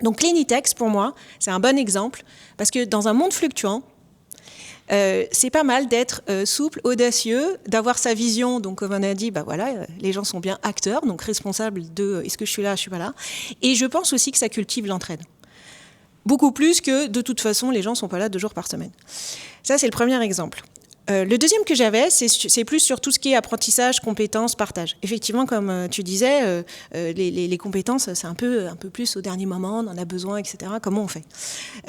Donc Clinitex, pour moi, c'est un bon exemple, parce que dans un monde fluctuant, c'est pas mal d'être souple, audacieux, d'avoir sa vision. Donc, comme on a dit, les gens sont bien acteurs, donc responsables de est-ce que je suis là, je suis pas là. Et je pense aussi que ça cultive l'entraide. Beaucoup plus que, de toute façon, les gens sont pas là 2 jours par semaine. Ça, c'est le premier exemple. Le deuxième que j'avais, c'est plus sur tout ce qui est apprentissage, compétences, partage. Effectivement, comme tu disais, les compétences, c'est un peu plus au dernier moment, on en a besoin, etc. Comment on fait ?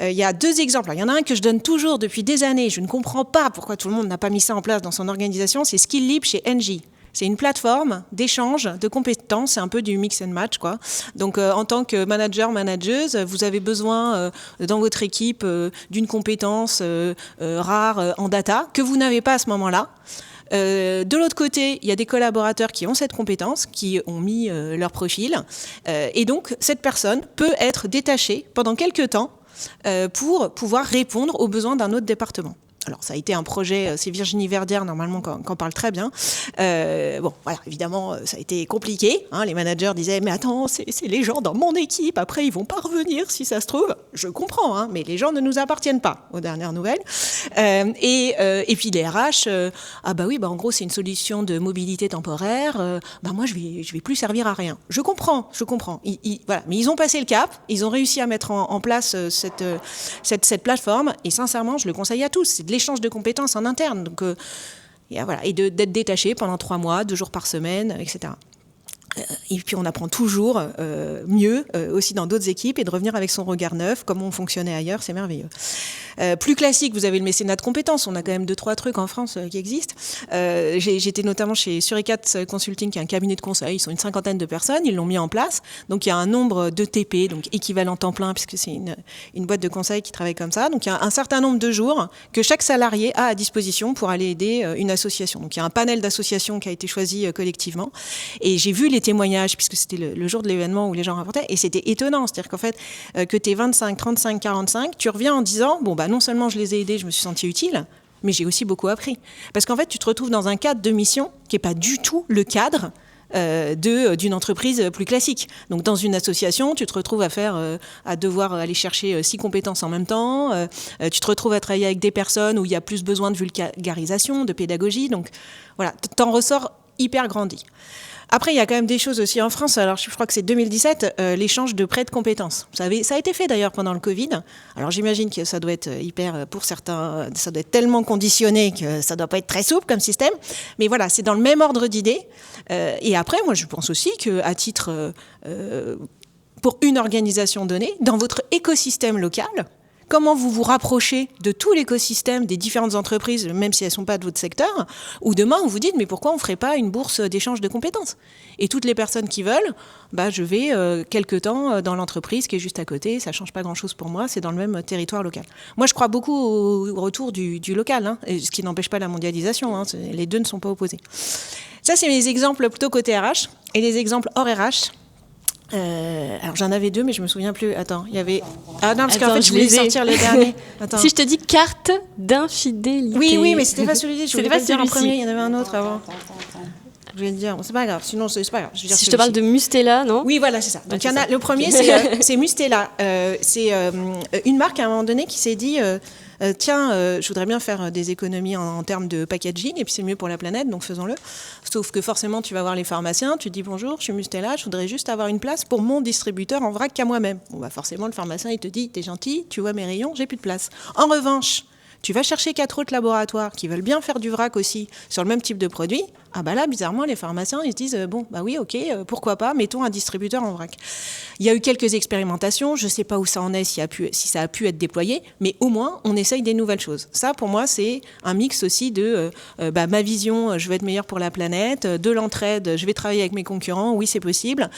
Il y a 2 exemples. Il y en a un que je donne toujours depuis des années. Je ne comprends pas pourquoi tout le monde n'a pas mis ça en place dans son organisation. C'est SkillLib chez Engie. C'est une plateforme d'échange de compétences, c'est un peu du mix and match, quoi. Donc, en tant que manageuse, vous avez besoin dans votre équipe d'une compétence rare en data que vous n'avez pas à ce moment-là. De l'autre côté, il y a des collaborateurs qui ont cette compétence, qui ont mis leur profil, et donc cette personne peut être détachée pendant quelques temps pour pouvoir répondre aux besoins d'un autre département. Alors, ça a été un projet, c'est Virginie Verdière, normalement, qu'en parle très bien. Bon, voilà, évidemment, ça a été compliqué. Hein, les managers disaient, mais attends, c'est les gens dans mon équipe, après, ils vont pas revenir, si ça se trouve. Je comprends, hein, mais les gens ne nous appartiennent pas, aux dernières nouvelles. Et puis, les RH, ah bah oui, bah en gros, c'est une solution de mobilité temporaire. Bah moi, je vais plus servir à rien. Je comprends. Voilà. Mais ils ont passé le cap, ils ont réussi à mettre en place cette plateforme, et sincèrement, je le conseille à tous. C'est de l'échange de compétences en interne. Donc, voilà, et d'être détaché pendant 3 mois, 2 jours par semaine, etc. Et puis on apprend toujours mieux aussi dans d'autres équipes et de revenir avec son regard neuf, comme on fonctionnait ailleurs, c'est merveilleux. Plus classique, vous avez le mécénat de compétences. On a quand même 2-3 trucs en France qui existent. J'étais notamment chez Suricat Consulting, qui est un cabinet de conseil. Ils sont une 50aine de personnes, ils l'ont mis en place. Donc il y a un nombre de TP, donc équivalent temps plein, puisque c'est une boîte de conseil qui travaille comme ça. Donc il y a un certain nombre de jours que chaque salarié a à disposition pour aller aider une association. Donc il y a un panel d'associations qui a été choisi collectivement. Et j'ai vu les témoignages, puisque c'était le jour de l'événement où les gens rapportaient, et c'était étonnant. C'est-à-dire qu'en fait, que tu es 25, 35, 45, tu reviens en disant, bon, bah non seulement je les ai aidés, je me suis sentie utile, mais j'ai aussi beaucoup appris. Parce qu'en fait, tu te retrouves dans un cadre de mission qui n'est pas du tout le cadre d'une entreprise plus classique. Donc dans une association, tu te retrouves à devoir aller chercher 6 compétences en même temps, tu te retrouves à travailler avec des personnes où il y a plus besoin de vulgarisation, de pédagogie, donc voilà, t'en ressors hyper grandi. Après, il y a quand même des choses aussi en France. Alors, je crois que c'est 2017, l'échange de prêts de compétences. Ça a été fait d'ailleurs pendant le Covid. Alors, j'imagine que ça doit être hyper, pour certains, ça doit être tellement conditionné que ça doit pas être très souple comme système. Mais voilà, c'est dans le même ordre d'idées. Et après, moi, je pense aussi qu'à titre, pour une organisation donnée, dans votre écosystème local, comment vous vous rapprochez de tout l'écosystème des différentes entreprises, même si elles ne sont pas de votre secteur, ou demain, vous vous dites, mais pourquoi on ne ferait pas une bourse d'échange de compétences ? Et toutes les personnes qui veulent, bah, je vais quelque temps dans l'entreprise qui est juste à côté, ça ne change pas grand-chose pour moi, c'est dans le même territoire local. Moi, je crois beaucoup au retour du local, hein, ce qui n'empêche pas la mondialisation, hein, les deux ne sont pas opposés. Ça, c'est mes exemples plutôt côté RH, et les exemples hors RH. Alors j'en avais 2, mais je me souviens plus. Attends, il y avait. Ah non, parce qu'en fait je voulais sortir les derniers. Attends. Si je te dis carte d'infidélité. Oui, mais c'était pas celui-ci. Je voulais pas le dire en celui-ci. premier. Il y en avait un autre avant. Je vais le dire. Bon, c'est pas grave. Sinon, c'est pas grave. Je veux dire Si je te parle de Mustela, non ? Oui, voilà, c'est ça. Donc il y en a. Le premier, c'est Mustela. C'est une marque à un moment donné qui s'est dit. Tiens, je voudrais bien faire des économies en termes de packaging, et puis c'est mieux pour la planète, donc faisons-le. Sauf que forcément, tu vas voir les pharmaciens, tu te dis bonjour, je suis Mustela, je voudrais juste avoir une place pour mon distributeur en vrac qu'à moi-même. Bon, bah forcément, le pharmacien, il te dit, t'es gentil, tu vois mes rayons, j'ai plus de place. En revanche, tu vas chercher 4 autres laboratoires qui veulent bien faire du vrac aussi sur le même type de produit. Ah bah là, bizarrement, les pharmaciens, ils se disent, bon, bah oui, ok, pourquoi pas, mettons un distributeur en vrac. Il y a eu quelques expérimentations, je ne sais pas où ça en est, si ça a pu être déployé, mais au moins, on essaye des nouvelles choses. Ça, pour moi, c'est un mix aussi de ma vision, je vais être meilleur pour la planète, de l'entraide, je vais travailler avec mes concurrents, oui, c'est possible.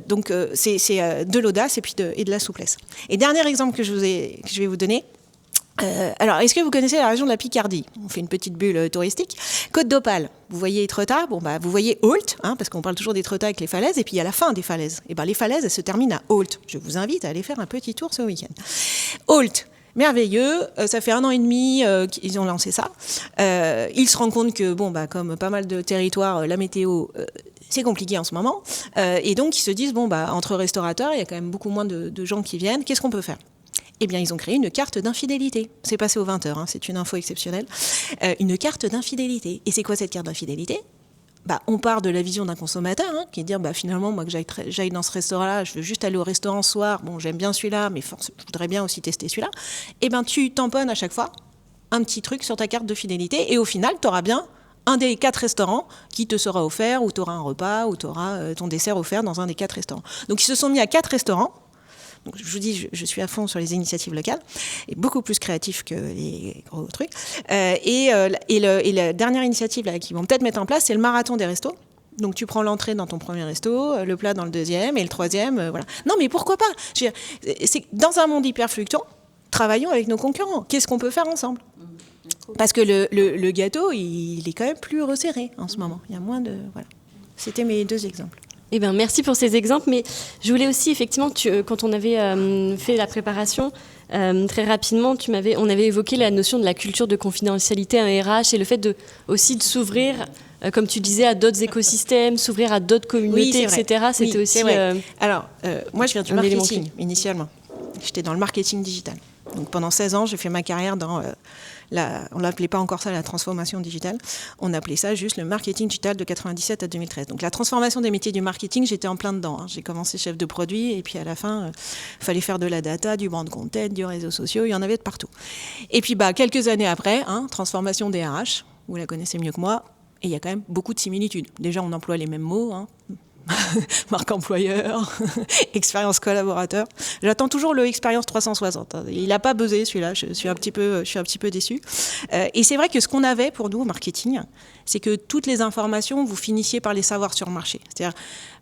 Donc, c'est de l'audace et puis de la souplesse. Et dernier exemple que je vais vous donner, alors, est-ce que vous connaissez la région de la Picardie ? On fait une petite bulle touristique. Côte d'Opale, vous voyez Étretat, bon, bah, vous voyez Ault, hein, parce qu'on parle toujours d'Étretat avec les falaises, et puis il y a la fin des falaises. Et ben, les falaises, elles se terminent à Ault. Je vous invite à aller faire un petit tour ce week-end. Ault, merveilleux, ça fait 1 an et demi qu'ils ont lancé ça. Ils se rendent compte que, bon, bah, comme pas mal de territoires, la météo... c'est compliqué en ce moment. Et donc, ils se disent, bon, bah, entre restaurateurs, il y a quand même beaucoup moins de gens qui viennent. Qu'est-ce qu'on peut faire ? Eh bien, ils ont créé une carte d'infidélité. C'est passé aux 20h, hein, c'est une info exceptionnelle. Une carte d'infidélité. Et c'est quoi cette carte d'infidélité ? Bah, on part de la vision d'un consommateur, hein, qui est de dire, bah, finalement, moi, que j'aille dans ce restaurant-là, je veux juste aller au restaurant ce soir, bon, j'aime bien celui-là, mais je voudrais bien aussi tester celui-là. Eh bien, tu tamponnes à chaque fois un petit truc sur ta carte de fidélité, et au final, tu auras bien un des 4 restaurants qui te sera offert, ou tu auras un repas, ou tu auras ton dessert offert dans un des 4 restaurants. Donc, ils se sont mis à 4 restaurants. Donc, je vous dis, je suis à fond sur les initiatives locales, et beaucoup plus créatif que les gros trucs. Et la dernière initiative là, qu'ils vont peut-être mettre en place, c'est le marathon des restos. Donc, tu prends l'entrée dans ton premier resto, le plat dans le deuxième, et le troisième, voilà. Non, mais pourquoi pas ? C'est dans un monde hyper fluctuant, travaillons avec nos concurrents. Qu'est-ce qu'on peut faire ensemble ? Parce que le gâteau, il est quand même plus resserré en ce moment. Il y a moins de... Voilà. C'était mes 2 exemples. Eh ben, merci pour ces exemples, mais je voulais aussi, effectivement, quand on avait fait la préparation, très rapidement, on avait évoqué la notion de la culture de confidentialité en RH et le fait aussi de s'ouvrir, comme tu disais, à d'autres écosystèmes, s'ouvrir à d'autres communautés, etc. C'était aussi... Alors, moi, je viens du marketing, initialement. J'étais dans le marketing digital. Donc, pendant 16 ans, j'ai fait ma carrière dans... on n'appelait pas encore ça la transformation digitale, on appelait ça juste le marketing digital de 97 à 2013. Donc la transformation des métiers du marketing, j'étais en plein dedans. J'ai commencé chef de produit et puis à la fin, il fallait faire de la data, du brand content, du réseaux sociaux, il y en avait de partout. Et puis quelques années après, transformation des RH, vous la connaissez mieux que moi, et il y a quand même beaucoup de similitudes. Déjà, on emploie les mêmes mots, marque employeur, expérience collaborateur. J'attends toujours le expérience 360. Il n'a pas buzzé celui-là. Je suis un petit peu déçue. Et c'est vrai que ce qu'on avait pour nous au marketing, c'est que toutes les informations, vous finissiez par les savoir sur le marché. C'est-à-dire,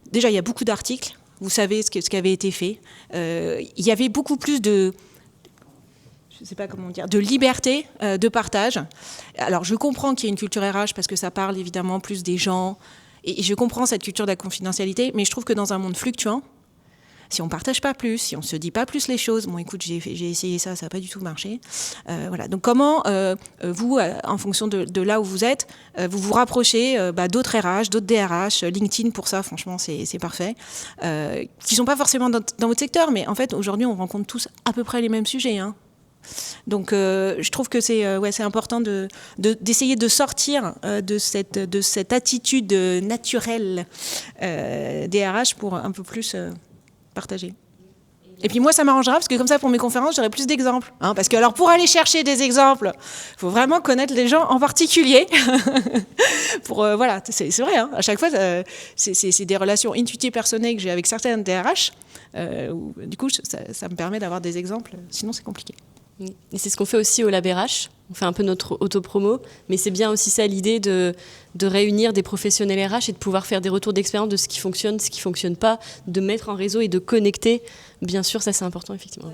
déjà, il y a beaucoup d'articles. Vous savez ce qui avait été fait. Il y avait beaucoup plus de liberté de partage. Alors, je comprends qu'il y ait une culture RH parce que ça parle évidemment plus des gens. Et je comprends cette culture de la confidentialité, mais je trouve que dans un monde fluctuant, si on ne partage pas plus, si on ne se dit pas plus les choses, bon écoute, j'ai essayé ça n'a pas du tout marché. Voilà. Donc comment vous, en fonction de là où vous êtes, vous vous rapprochez d'autres RH, d'autres DRH, LinkedIn pour ça, franchement, c'est parfait, qui ne sont pas forcément dans votre secteur, mais en fait, aujourd'hui, on rencontre tous à peu près les mêmes sujets, Donc, je trouve que c'est important d'essayer de sortir de cette attitude naturelle des RH pour un peu plus partager. Et puis moi, ça m'arrangera parce que comme ça, pour mes conférences, j'aurai plus d'exemples. Parce que alors, pour aller chercher des exemples, il faut vraiment connaître les gens en particulier. Voilà, c'est vrai. À chaque fois, c'est des relations intuitives personnelles que j'ai avec certaines DRH. Du coup, ça me permet d'avoir des exemples. Sinon, c'est compliqué. Et c'est ce qu'on fait aussi au Lab RH. On fait un peu notre autopromo, mais c'est bien aussi ça l'idée de réunir des professionnels RH et de pouvoir faire des retours d'expérience de ce qui fonctionne, ce qui ne fonctionne pas, de mettre en réseau et de connecter. Bien sûr, ça c'est important, effectivement.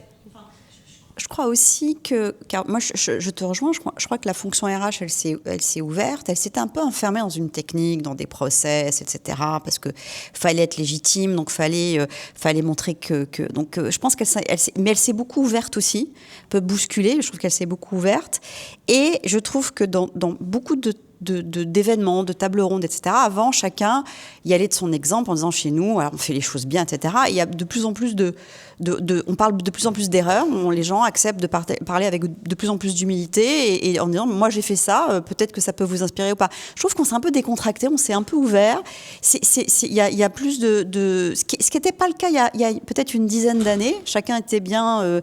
Je crois aussi car moi je te rejoins, je crois que la fonction RH, elle s'est ouverte, elle s'était un peu enfermée dans une technique, dans des process, etc. Parce que fallait être légitime, donc fallait montrer donc je pense mais elle s'est beaucoup ouverte aussi, un peu bousculée, je trouve qu'elle s'est beaucoup ouverte. Et je trouve que dans beaucoup d'événements, de tables rondes, etc. Avant, chacun y allait de son exemple en disant chez nous, alors on fait les choses bien, etc. Et il y a de plus en plus on parle de plus en plus d'erreurs, les gens acceptent de parler avec de plus en plus d'humilité et en disant moi j'ai fait ça, peut-être que ça peut vous inspirer ou pas. Je trouve qu'on s'est un peu décontracté, on s'est un peu ouvert. Il y a plus ce qui n'était pas le cas il y a peut-être une dizaine d'années. Chacun était bien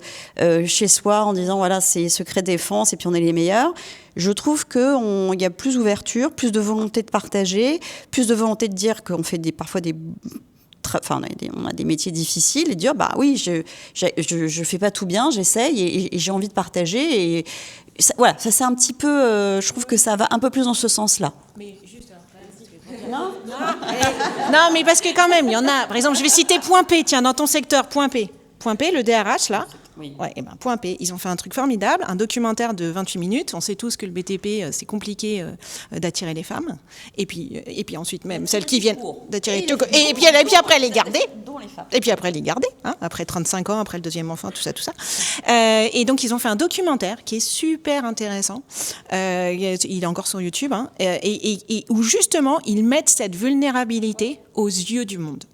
chez soi en disant voilà c'est secret défense et puis on est les meilleurs. Je trouve qu'il y a plus d'ouverture, plus de volonté de partager, plus de volonté de dire qu'on fait parfois on a des métiers difficiles et dire bah oui je fais pas tout bien, j'essaye et j'ai envie de partager et ça, voilà, ça c'est un petit peu je trouve que ça va un peu plus dans ce sens-là. Mais juste non mais parce que quand même il y en a, par exemple je vais citer Point P, tiens dans ton secteur Point P, le DRH là. Oui. Ouais, et Point P, ils ont fait un truc formidable, un documentaire de 28 minutes. On sait tous que le BTP, c'est compliqué d'attirer les femmes. Et puis ensuite même, celles qui viennent d'attirer... Et puis après les garder. Et puis après les garder, après 35 ans, après le deuxième enfant, tout ça. Et donc ils ont fait un documentaire qui est super intéressant. Il est encore sur YouTube. Et où justement, ils mettent cette vulnérabilité aux yeux du monde.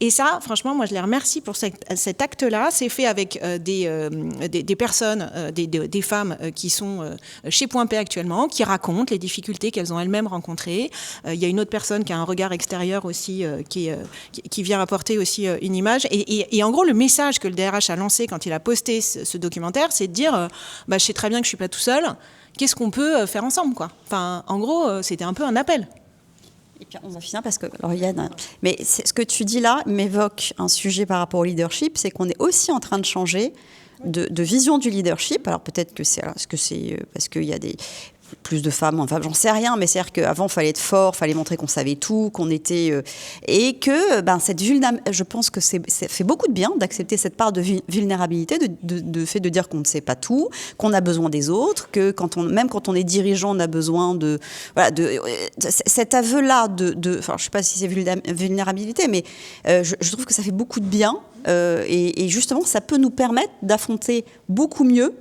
Et ça, franchement, moi, je les remercie pour cet acte-là. C'est fait avec des personnes, des femmes qui sont chez Point P actuellement, qui racontent les difficultés qu'elles ont elles-mêmes rencontrées. Il y a une autre personne qui a un regard extérieur aussi, qui vient apporter aussi une image. Et en gros, le message que le DRH a lancé quand il a posté ce documentaire, c'est de dire je sais très bien que je ne suis pas tout seul. Qu'est-ce qu'on peut faire ensemble, quoi. Enfin, en gros, c'était un peu un appel. Et puis on va finir parce que Lauriane, mais ce que tu dis là m'évoque un sujet par rapport au leadership, c'est qu'on est aussi en train de changer de vision du leadership. Alors peut-être que c'est parce qu'il y a plus de femmes, enfin j'en sais rien, mais c'est-à-dire qu'avant il fallait être fort, il fallait montrer qu'on savait tout, qu'on était et que je pense que ça fait beaucoup de bien d'accepter cette part de vulnérabilité, de fait de dire qu'on ne sait pas tout, qu'on a besoin des autres, que même quand on est dirigeant, on a besoin de cet aveu-là enfin je sais pas si c'est vulnérabilité, mais je trouve que ça fait beaucoup de bien et justement ça peut nous permettre d'affronter beaucoup mieux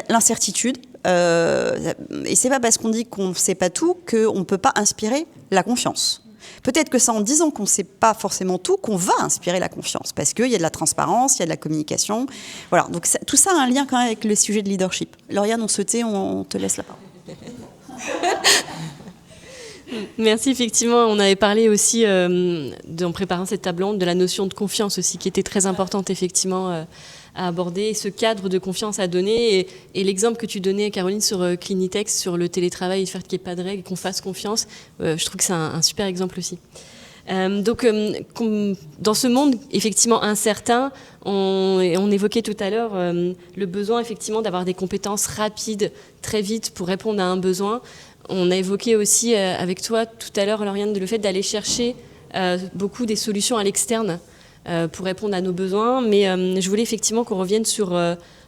l'incertitude. Et c'est pas parce qu'on dit qu'on ne sait pas tout qu'on ne peut pas inspirer la confiance. Peut-être que c'est en disant qu'on ne sait pas forcément tout qu'on va inspirer la confiance, parce qu'il y a de la transparence, il y a de la communication. Voilà, donc tout ça a un lien quand même avec le sujet de leadership. Lauriane, on se tait, on te laisse la parole. Merci, effectivement, on avait parlé aussi, en préparant cette table ronde, de la notion de confiance aussi, qui était très importante, effectivement, à aborder, et ce cadre de confiance à donner. Et l'exemple que tu donnais, Caroline, sur Clinitex, sur le télétravail, le fait qu'il n'y ait pas de règles, qu'on fasse confiance, je trouve que c'est un super exemple aussi. Donc, dans ce monde effectivement incertain, on évoquait tout à l'heure le besoin effectivement d'avoir des compétences rapides, très vite, pour répondre à un besoin. On a évoqué aussi avec toi tout à l'heure, Lauriane, le fait d'aller chercher beaucoup des solutions à l'externe pour répondre à nos besoins. Mais je voulais effectivement qu'on revienne sur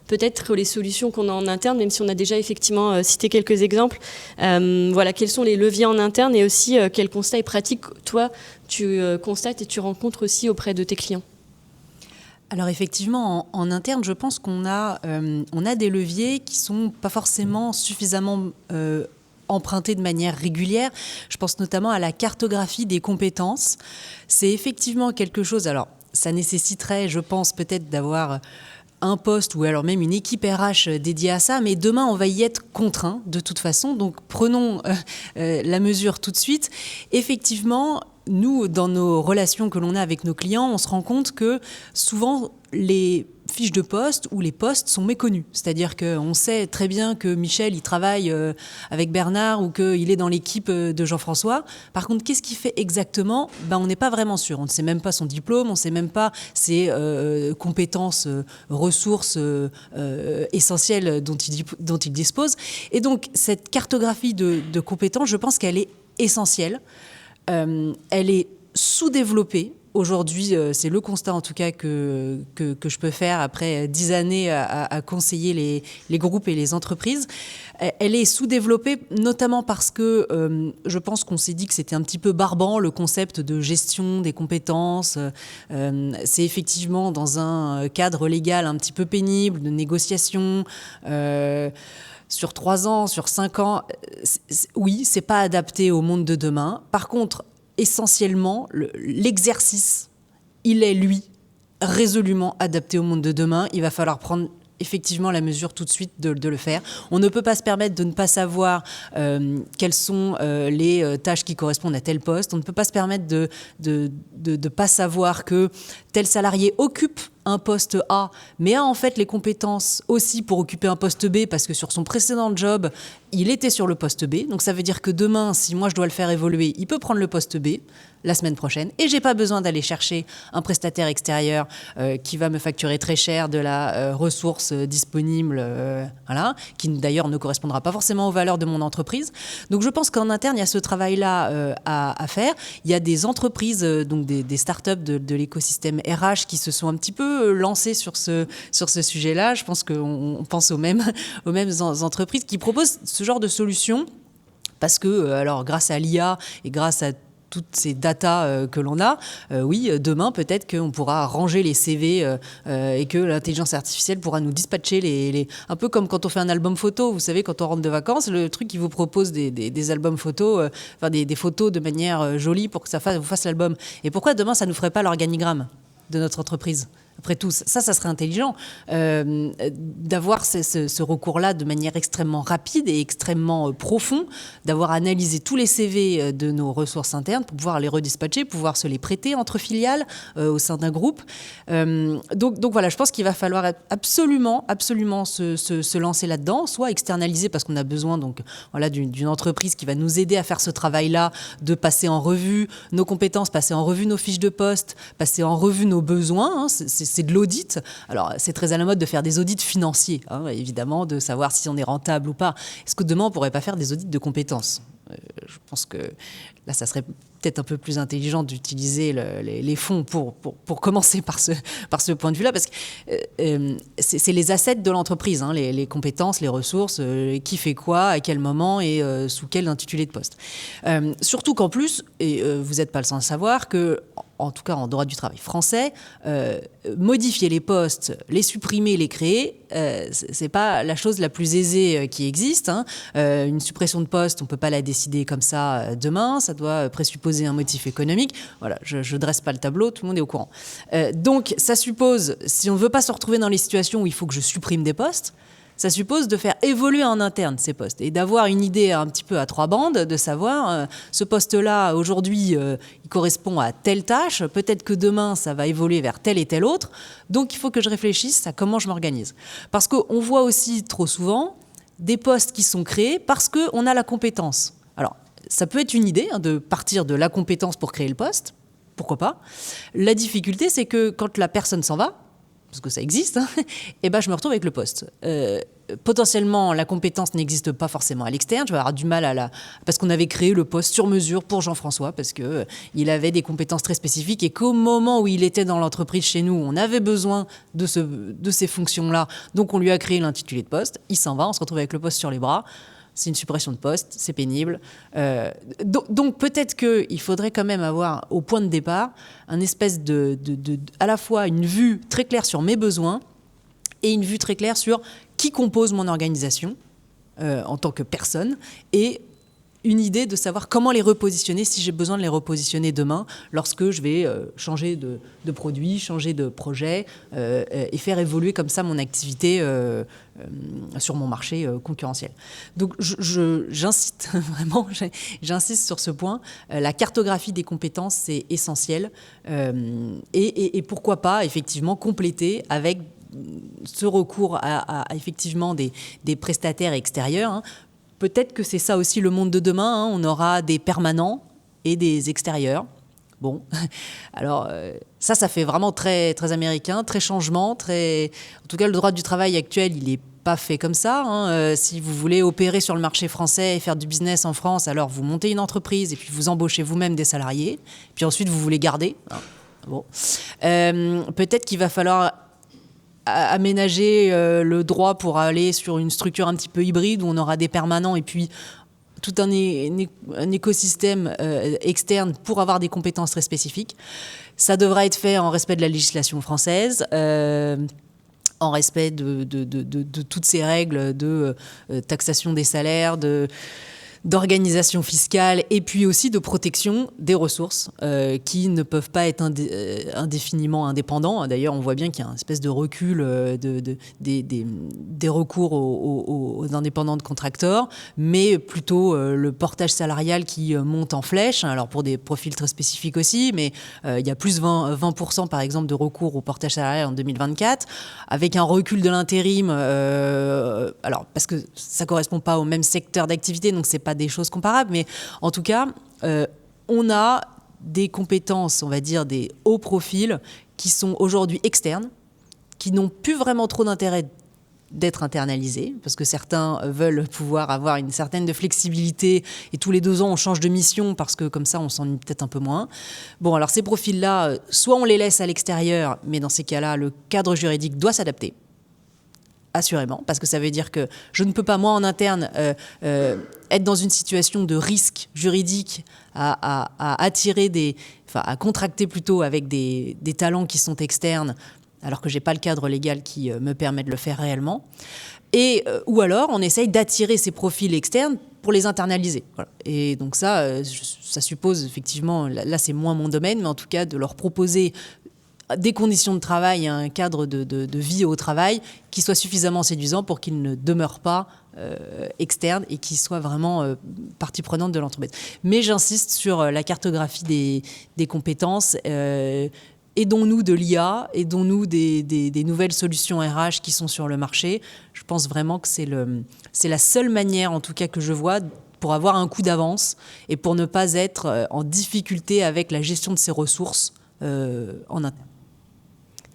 peut-être les solutions qu'on a en interne, même si on a déjà effectivement cité quelques exemples. Voilà, quels sont les leviers en interne et aussi quels constats et pratiques, toi, tu constates et tu rencontres aussi auprès de tes clients? Alors effectivement, en interne, je pense qu'on a des leviers qui sont pas forcément suffisamment empruntés de manière régulière. Je pense notamment à la cartographie des compétences. C'est effectivement quelque chose, alors ça nécessiterait, je pense, peut-être d'avoir un poste ou alors même une équipe RH dédiée à ça, mais demain on va y être contraint de toute façon, donc prenons la mesure tout de suite. Effectivement, nous, dans nos relations que l'on a avec nos clients, on se rend compte que souvent les fiches de poste ou les postes sont méconnus. C'est-à-dire qu'on sait très bien que Michel, il travaille avec Bernard ou qu'il est dans l'équipe de Jean-François. Par contre, qu'est-ce qu'il fait exactement ? On n'est pas vraiment sûr. On ne sait même pas son diplôme, on ne sait même pas ses compétences, ressources essentielles dont il dispose. Et donc, cette cartographie de compétences, je pense qu'elle est essentielle. Elle est sous-développée. Aujourd'hui, c'est le constat en tout cas que je peux faire après 10 années à conseiller les groupes et les entreprises. Elle est sous-développée notamment parce que je pense qu'on s'est dit que c'était un petit peu barbant le concept de gestion des compétences. C'est effectivement dans un cadre légal un petit peu pénible, de négociation. Sur 3 ans, sur 5 ans, oui, c'est pas adapté au monde de demain. Par contre, essentiellement, l'exercice, il est, lui, résolument adapté au monde de demain. Il va falloir prendre effectivement la mesure tout de suite de le faire. On ne peut pas se permettre de ne pas savoir quelles sont les tâches qui correspondent à tel poste. On ne peut pas se permettre de ne pas savoir que tel salarié occupe un poste A, mais a en fait les compétences aussi pour occuper un poste B, parce que sur son précédent job, il était sur le poste B. Donc ça veut dire que demain, si moi je dois le faire évoluer, il peut prendre le poste B la semaine prochaine, et j'ai pas besoin d'aller chercher un prestataire extérieur qui va me facturer très cher de la ressource disponible, voilà, qui d'ailleurs ne correspondra pas forcément aux valeurs de mon entreprise. Donc je pense qu'en interne, il y a ce travail-là à faire. Il y a des entreprises, donc des startups de l'écosystème RH qui se sont un petit peu lancées sur ce sujet-là. Je pense qu'on pense aux mêmes entreprises qui proposent ce genre de solutions parce que, alors, grâce à l'IA et grâce à toutes ces datas que l'on a, oui, demain, peut-être qu'on pourra ranger les CV et que l'intelligence artificielle pourra nous dispatcher un peu comme quand on fait un album photo. Vous savez, quand on rentre de vacances, le truc, il vous propose des albums photos, des photos de manière jolie pour que ça vous fasse l'album. Et pourquoi demain, ça ne nous ferait pas l'organigramme de notre entreprise ? Après tout, ça serait intelligent d'avoir ce recours-là de manière extrêmement rapide et extrêmement profond, d'avoir analysé tous les CV de nos ressources internes pour pouvoir les redispatcher, pouvoir se les prêter entre filiales au sein d'un groupe. Donc voilà, je pense qu'il va falloir absolument se lancer là-dedans, soit externaliser parce qu'on a besoin donc, voilà, d'une entreprise qui va nous aider à faire ce travail-là, de passer en revue nos compétences, passer en revue nos fiches de poste, passer en revue nos besoins. C'est c'est de l'audit. Alors, c'est très à la mode de faire des audits financiers, hein, évidemment, de savoir si on est rentable ou pas. Est-ce que demain, on ne pourrait pas faire des audits de compétences ? Je pense que là, ça serait peut-être un peu plus intelligent d'utiliser les fonds pour commencer par ce point de vue-là, parce que c'est les assets de l'entreprise, hein, les compétences, les ressources, qui fait quoi, à quel moment et sous quel intitulé de poste. Surtout qu'en plus, et vous n'êtes pas le sans savoir, que en tout cas en droit du travail français, modifier les postes, les supprimer, les créer, c'est pas la chose la plus aisée qui existe, hein. Une suppression de poste, on peut pas la décider comme ça demain, ça doit présupposer un motif économique. Voilà, je dresse pas le tableau, tout le monde est au courant. Donc ça suppose, si on veut pas se retrouver dans les situations où il faut que je supprime des postes, ça suppose de faire évoluer en interne ces postes et d'avoir une idée un petit peu à 3 bandes, de savoir ce poste-là, aujourd'hui, il correspond à telle tâche, peut-être que demain, ça va évoluer vers telle et telle autre. Donc, il faut que je réfléchisse à comment je m'organise. Parce qu'on voit aussi trop souvent des postes qui sont créés parce qu'on a la compétence. Alors, ça peut être une idée, hein, de partir de la compétence pour créer le poste, pourquoi pas. La difficulté, c'est que quand la personne s'en va, parce que ça existe, hein, et ben je me retrouve avec le poste. Potentiellement, la compétence n'existe pas forcément à l'externe. Je vais avoir du mal parce qu'on avait créé le poste sur mesure pour Jean-François, parce qu'il avait des compétences très spécifiques et qu'au moment où il était dans l'entreprise chez nous, on avait besoin de ces fonctions-là. Donc, on lui a créé l'intitulé de poste. Il s'en va, on se retrouve avec le poste sur les bras. C'est une suppression de poste, c'est pénible. Donc peut-être qu'il faudrait quand même avoir au point de départ un espèce à la fois une vue très claire sur mes besoins et une vue très claire sur qui compose mon organisation en tant que personne et une idée de savoir comment les repositionner si j'ai besoin de les repositionner demain lorsque je vais changer de produit, changer de projet et faire évoluer comme ça mon activité sur mon marché concurrentiel. Donc j'insiste vraiment, j'insiste sur ce point. La cartographie des compétences, c'est essentiel et pourquoi pas effectivement compléter avec ce recours à effectivement des prestataires extérieurs, hein. Peut-être que c'est ça aussi le monde de demain, hein. On aura des permanents et des extérieurs. Bon, alors ça fait vraiment très, très américain, très changement, très... En tout cas, le droit du travail actuel, il n'est pas fait comme ça, hein. Si vous voulez opérer sur le marché français et faire du business en France, alors vous montez une entreprise et puis vous embauchez vous-même des salariés, puis ensuite vous les gardez. Bon. Peut-être qu'il va falloir aménager le droit pour aller sur une structure un petit peu hybride où on aura des permanents et puis tout un écosystème externe pour avoir des compétences très spécifiques. Ça devra être fait en respect de la législation française, en respect de toutes ces règles de taxation des salaires, d'organisation fiscale et puis aussi de protection des ressources qui ne peuvent pas être indéfiniment indépendants. D'ailleurs, on voit bien qu'il y a une espèce de recul des recours aux indépendants de contracteurs, mais plutôt le portage salarial qui monte en flèche, alors pour des profils très spécifiques aussi, mais il y a plus 20% par exemple de recours au portage salarial en 2024, avec un recul de l'intérim, alors parce que ça ne correspond pas au même secteur d'activité, donc c'est pas des choses comparables, mais en tout cas, on a des compétences, on va dire des hauts profils, qui sont aujourd'hui externes, qui n'ont plus vraiment trop d'intérêt d'être internalisés, parce que certains veulent pouvoir avoir une certaine de flexibilité, et tous les 2 ans, on change de mission, parce que comme ça, on s'ennuie peut-être un peu moins. Bon, alors ces profils-là, soit on les laisse à l'extérieur, mais dans ces cas-là, le cadre juridique doit s'adapter, assurément, parce que ça veut dire que je ne peux pas, moi, en interne, être dans une situation de risque juridique à attirer à contracter plutôt avec des talents qui sont externes, alors que je n'ai pas le cadre légal qui me permet de le faire réellement. Ou alors, on essaye d'attirer ces profils externes pour les internaliser. Voilà. Et donc ça suppose effectivement, là c'est moins mon domaine, mais en tout cas de leur proposer des conditions de travail et un cadre de vie au travail qui soit suffisamment séduisant pour qu'ils ne demeurent pas externes et qu'ils soient vraiment partie prenante de l'entreprise. Mais j'insiste sur la cartographie des compétences. Aidons-nous de l'IA, aidons-nous des nouvelles solutions RH qui sont sur le marché. Je pense vraiment que c'est la seule manière, en tout cas que je vois, pour avoir un coup d'avance et pour ne pas être en difficulté avec la gestion de ses ressources en interne.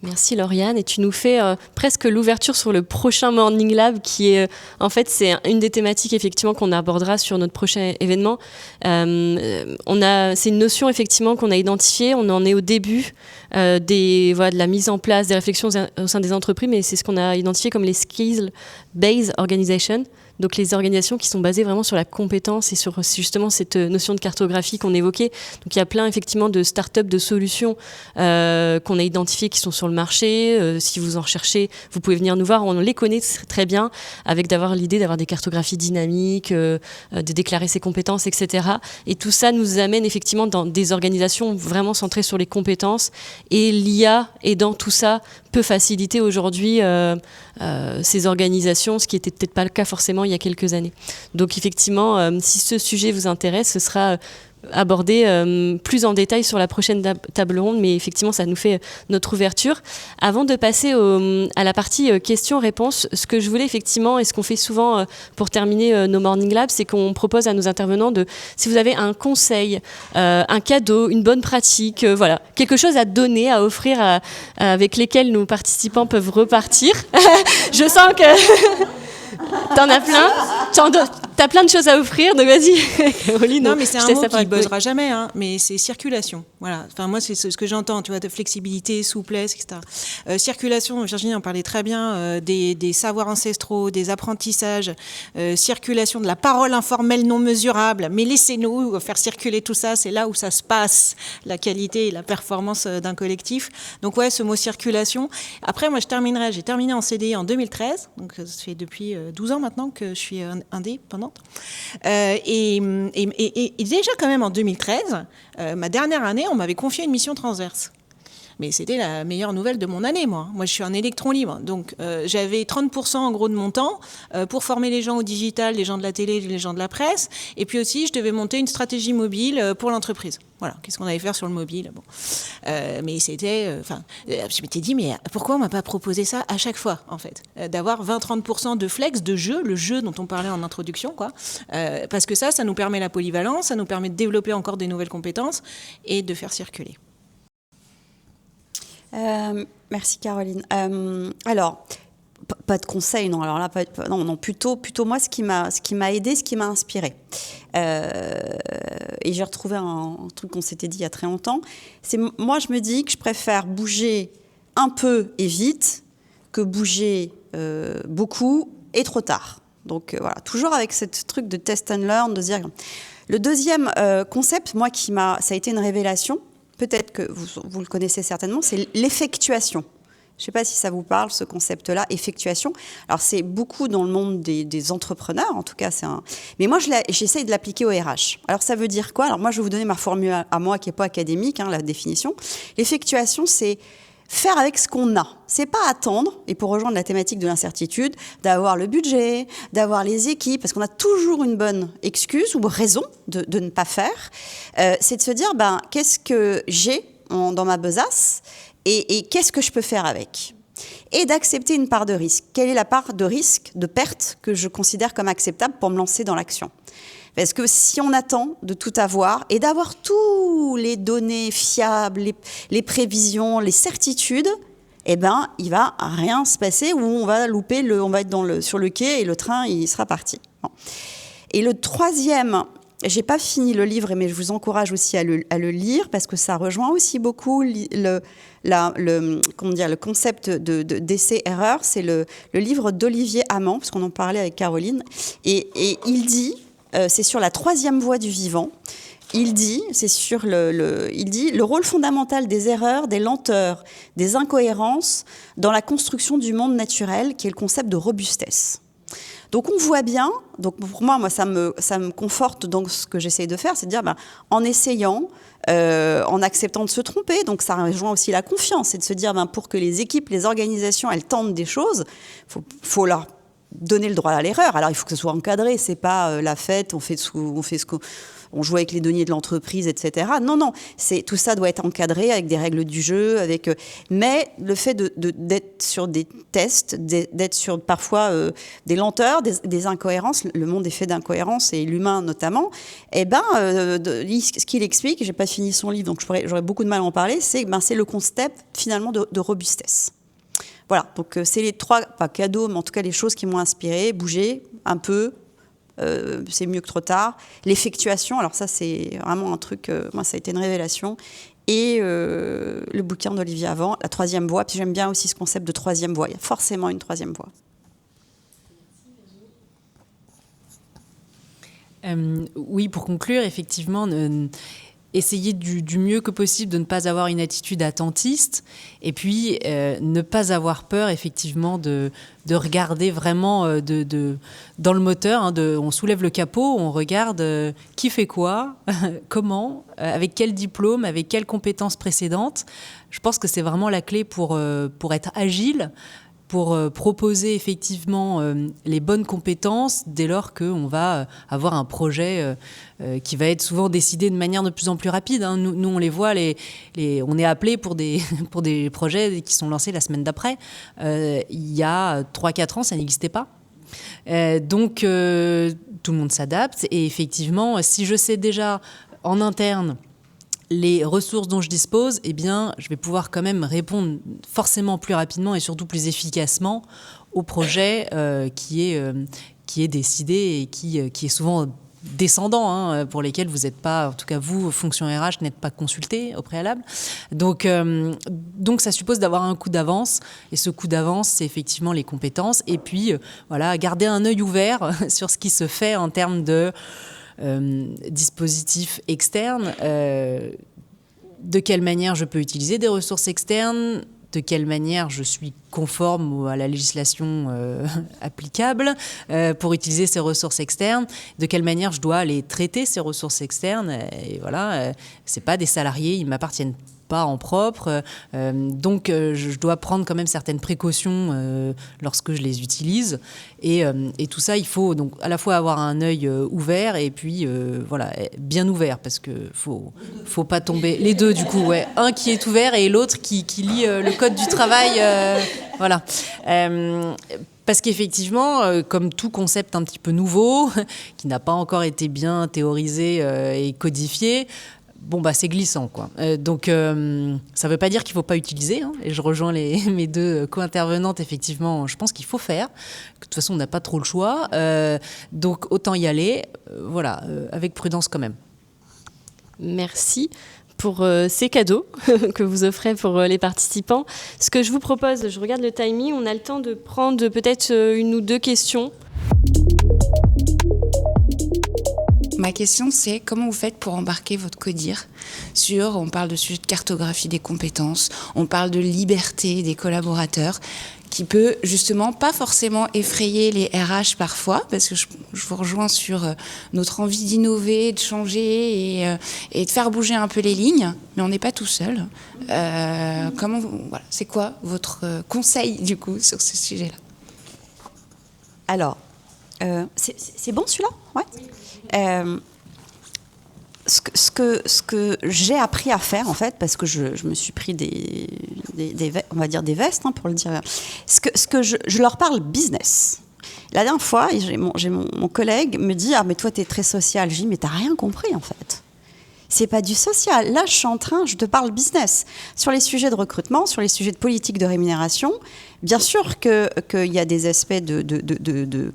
Merci Lauriane, et tu nous fais presque l'ouverture sur le prochain Morning Lab qui est, en fait, c'est une des thématiques effectivement qu'on abordera sur notre prochain événement. C'est une notion effectivement qu'on a identifiée, on en est au début de la mise en place des réflexions au sein des entreprises, mais c'est ce qu'on a identifié comme les Skills-Based Organizations. Donc les organisations qui sont basées vraiment sur la compétence et sur justement cette notion de cartographie qu'on évoquait. Donc il y a plein effectivement de startups, de solutions qu'on a identifiées qui sont sur le marché. Si vous en recherchez, vous pouvez venir nous voir. On les connaît très bien, avec l'idée d'avoir des cartographies dynamiques, de déclarer ses compétences, etc. Et tout ça nous amène effectivement dans des organisations vraiment centrées sur les compétences. Et l'IA aidant tout ça peut faciliter aujourd'hui ces organisations, ce qui n'était peut-être pas le cas forcément il y a quelques années. Donc effectivement, si ce sujet vous intéresse, ce sera abordé plus en détail sur la prochaine table ronde, mais effectivement ça nous fait notre ouverture. Avant de passer à la partie questions-réponses, ce que je voulais effectivement, et ce qu'on fait souvent pour terminer nos Morning Labs, c'est qu'on propose à nos intervenants si vous avez un conseil, un cadeau, une bonne pratique, voilà, quelque chose à donner, à offrir, avec lesquels nos participants peuvent repartir. Je sens que t'en as plein, t'as plein de choses à offrir, donc vas-y, Caroline. Non, mais c'est un mot qui ne buzzera jamais, hein, mais c'est circulation. Voilà. Enfin, moi, c'est ce que j'entends, tu vois, de flexibilité, souplesse, etc. Circulation, Virginie en parlait très bien, des savoirs ancestraux, des apprentissages, circulation de la parole informelle non mesurable, mais laissez-nous faire circuler tout ça, c'est là où ça se passe, la qualité et la performance d'un collectif. Donc ouais, ce mot circulation. Après, moi, j'ai terminé en CDI en 2013, donc ça fait depuis 12 ans maintenant que je suis indépendante. Et déjà quand même en 2013, ma dernière année, on m'avait confié une mission transverse. Mais c'était la meilleure nouvelle de mon année, moi. Moi, je suis un électron libre. Donc, j'avais 30% en gros de mon temps pour former les gens au digital, les gens de la télé, les gens de la presse. Et puis aussi, je devais monter une stratégie mobile pour l'entreprise. Voilà, qu'est-ce qu'on allait faire sur le mobile, bon. Mais c'était... je m'étais dit, mais pourquoi on ne m'a pas proposé ça à chaque fois, en fait, d'avoir 20-30% de flex, de jeu, le jeu dont on parlait en introduction, quoi. Parce que ça nous permet la polyvalence, ça nous permet de développer encore des nouvelles compétences et de faire circuler. Merci Caroline. Alors, pas de conseils, non. Alors là, non, plutôt moi, ce qui m'a aidé, ce qui m'a inspiré. Et j'ai retrouvé un truc qu'on s'était dit il y a très longtemps. Moi, je me dis que je préfère bouger un peu et vite que bouger beaucoup et trop tard. Donc voilà, toujours avec ce truc de test and learn, de se dire. Le deuxième concept, moi, ça a été une révélation. Peut-être que vous le connaissez certainement, c'est l'effectuation. Je ne sais pas si ça vous parle, ce concept-là, effectuation. Alors, c'est beaucoup dans le monde des entrepreneurs, en tout cas. Mais moi, j'essaye de l'appliquer au RH. Alors, ça veut dire quoi? Alors, moi, je vais vous donner ma formule à moi, qui n'est pas académique, la définition. L'effectuation, c'est faire avec ce qu'on a. C'est pas attendre, et pour rejoindre la thématique de l'incertitude, d'avoir le budget, d'avoir les équipes, parce qu'on a toujours une bonne excuse ou raison de ne pas faire. C'est de se dire, qu'est-ce que j'ai dans ma besace et qu'est-ce que je peux faire avec? Et d'accepter une part de risque. Quelle est la part de risque, de perte, que je considère comme acceptable pour me lancer dans l'action? Parce que si on attend de tout avoir et d'avoir tous les données fiables, les prévisions, les certitudes, il va rien se passer, ou on va louper, on va être sur le quai et le train, il sera parti. Bon. Et le troisième, j'ai pas fini le livre, mais je vous encourage aussi à le lire, parce que ça rejoint aussi beaucoup le concept d'essai-erreur. C'est le livre d'Olivier Amand, parce qu'on en parlait avec Caroline, et il dit... c'est sur la troisième voie du vivant. Il dit, le rôle fondamental des erreurs, des lenteurs, des incohérences dans la construction du monde naturel, qui est le concept de robustesse. Donc on voit bien, donc pour moi ça me conforte dans ce que j'essaye de faire, c'est de dire en essayant, en acceptant de se tromper, donc ça rejoint aussi la confiance, c'est de se dire pour que les équipes, les organisations, elles tentent des choses, faut leur donner le droit à l'erreur. Alors, il faut que ce soit encadré. C'est pas la fête, on joue avec les deniers de l'entreprise, etc. Non, tout ça doit être encadré avec des règles du jeu. Mais le fait d'être sur des tests, d'être sur parfois des lenteurs, des incohérences, le monde est fait d'incohérences, et l'humain notamment, ce qu'il explique, j'ai pas fini son livre, donc j'aurais beaucoup de mal à en parler, c'est le concept finalement de robustesse. Voilà, donc c'est les 3, pas cadeaux, mais en tout cas les choses qui m'ont inspiré: bouger un peu, c'est mieux que trop tard. L'effectuation, alors ça c'est vraiment un truc, moi ça a été une révélation. Et le bouquin d'Olivier Avant, la 3e voie, puis j'aime bien aussi ce concept de 3e voie. Il y a forcément une 3e voie. Oui, pour conclure, effectivement, essayer du mieux que possible de ne pas avoir une attitude attentiste, et puis ne pas avoir peur effectivement de regarder vraiment dans le moteur, on soulève le capot, on regarde qui fait quoi, comment, avec quel diplôme, avec quelles compétences précédentes. Je pense que c'est vraiment la clé pour être agile, pour proposer effectivement les bonnes compétences dès lors qu'on va avoir un projet qui va être souvent décidé de manière de plus en plus rapide. Nous on les voit, on est appelé pour des projets qui sont lancés la semaine d'après. Il y a 3-4 ans, ça n'existait pas. Donc tout le monde s'adapte, et effectivement, si je sais déjà en interne les ressources dont je dispose, eh bien, je vais pouvoir quand même répondre forcément plus rapidement et surtout plus efficacement au projet qui est décidé et qui est souvent descendant, pour lesquels vous n'êtes pas, en tout cas vous, fonction RH, n'êtes pas consulté au préalable. Donc ça suppose d'avoir un coup d'avance, et ce coup d'avance, c'est effectivement les compétences, et puis garder un œil ouvert sur ce qui se fait en termes de dispositifs externes, de quelle manière je peux utiliser des ressources externes, de quelle manière je suis conforme à la législation applicable pour utiliser ces ressources externes, de quelle manière je dois les traiter, ces ressources externes. Et c'est pas des salariés, ils m'appartiennent pas en propre, donc je dois prendre quand même certaines précautions lorsque je les utilise, et tout ça, il faut donc à la fois avoir un œil ouvert, et puis bien ouvert, parce que faut pas tomber les deux, du coup, un qui est ouvert et l'autre qui lit le code du travail, parce qu'effectivement, comme tout concept un petit peu nouveau, qui n'a pas encore été bien théorisé et codifié, c'est glissant, quoi. Donc, ça ne veut pas dire qu'il ne faut pas utiliser, et je rejoins mes 2 co-intervenantes, effectivement, je pense qu'il faut faire, que de toute façon, on n'a pas trop le choix, donc autant y aller, avec prudence quand même. Merci pour ces cadeaux que vous offrez pour les participants. Ce que je vous propose, je regarde le timing, on a le temps de prendre peut-être 1 ou 2 questions. Ma question, c'est comment vous faites pour embarquer votre codir on parle de sujet de cartographie des compétences, on parle de liberté des collaborateurs, qui peut justement pas forcément effrayer les RH parfois, parce que je vous rejoins sur notre envie d'innover, de changer et de faire bouger un peu les lignes, mais on n'est pas tout seul. C'est quoi votre conseil du coup sur ce sujet-là ? Alors, c'est bon celui-là ? Ouais. Ce que j'ai appris à faire, en fait, parce que je me suis pris on va dire des vestes, pour le dire. Ce que je leur parle business. La dernière fois, j'ai mon collègue me dit: ah, mais toi, t'es très social. Je dis: mais t'as rien compris, en fait. C'est pas du social. Là, je te parle business. Sur les sujets de recrutement, sur les sujets de politique de rémunération, bien sûr qu'il y a des aspects de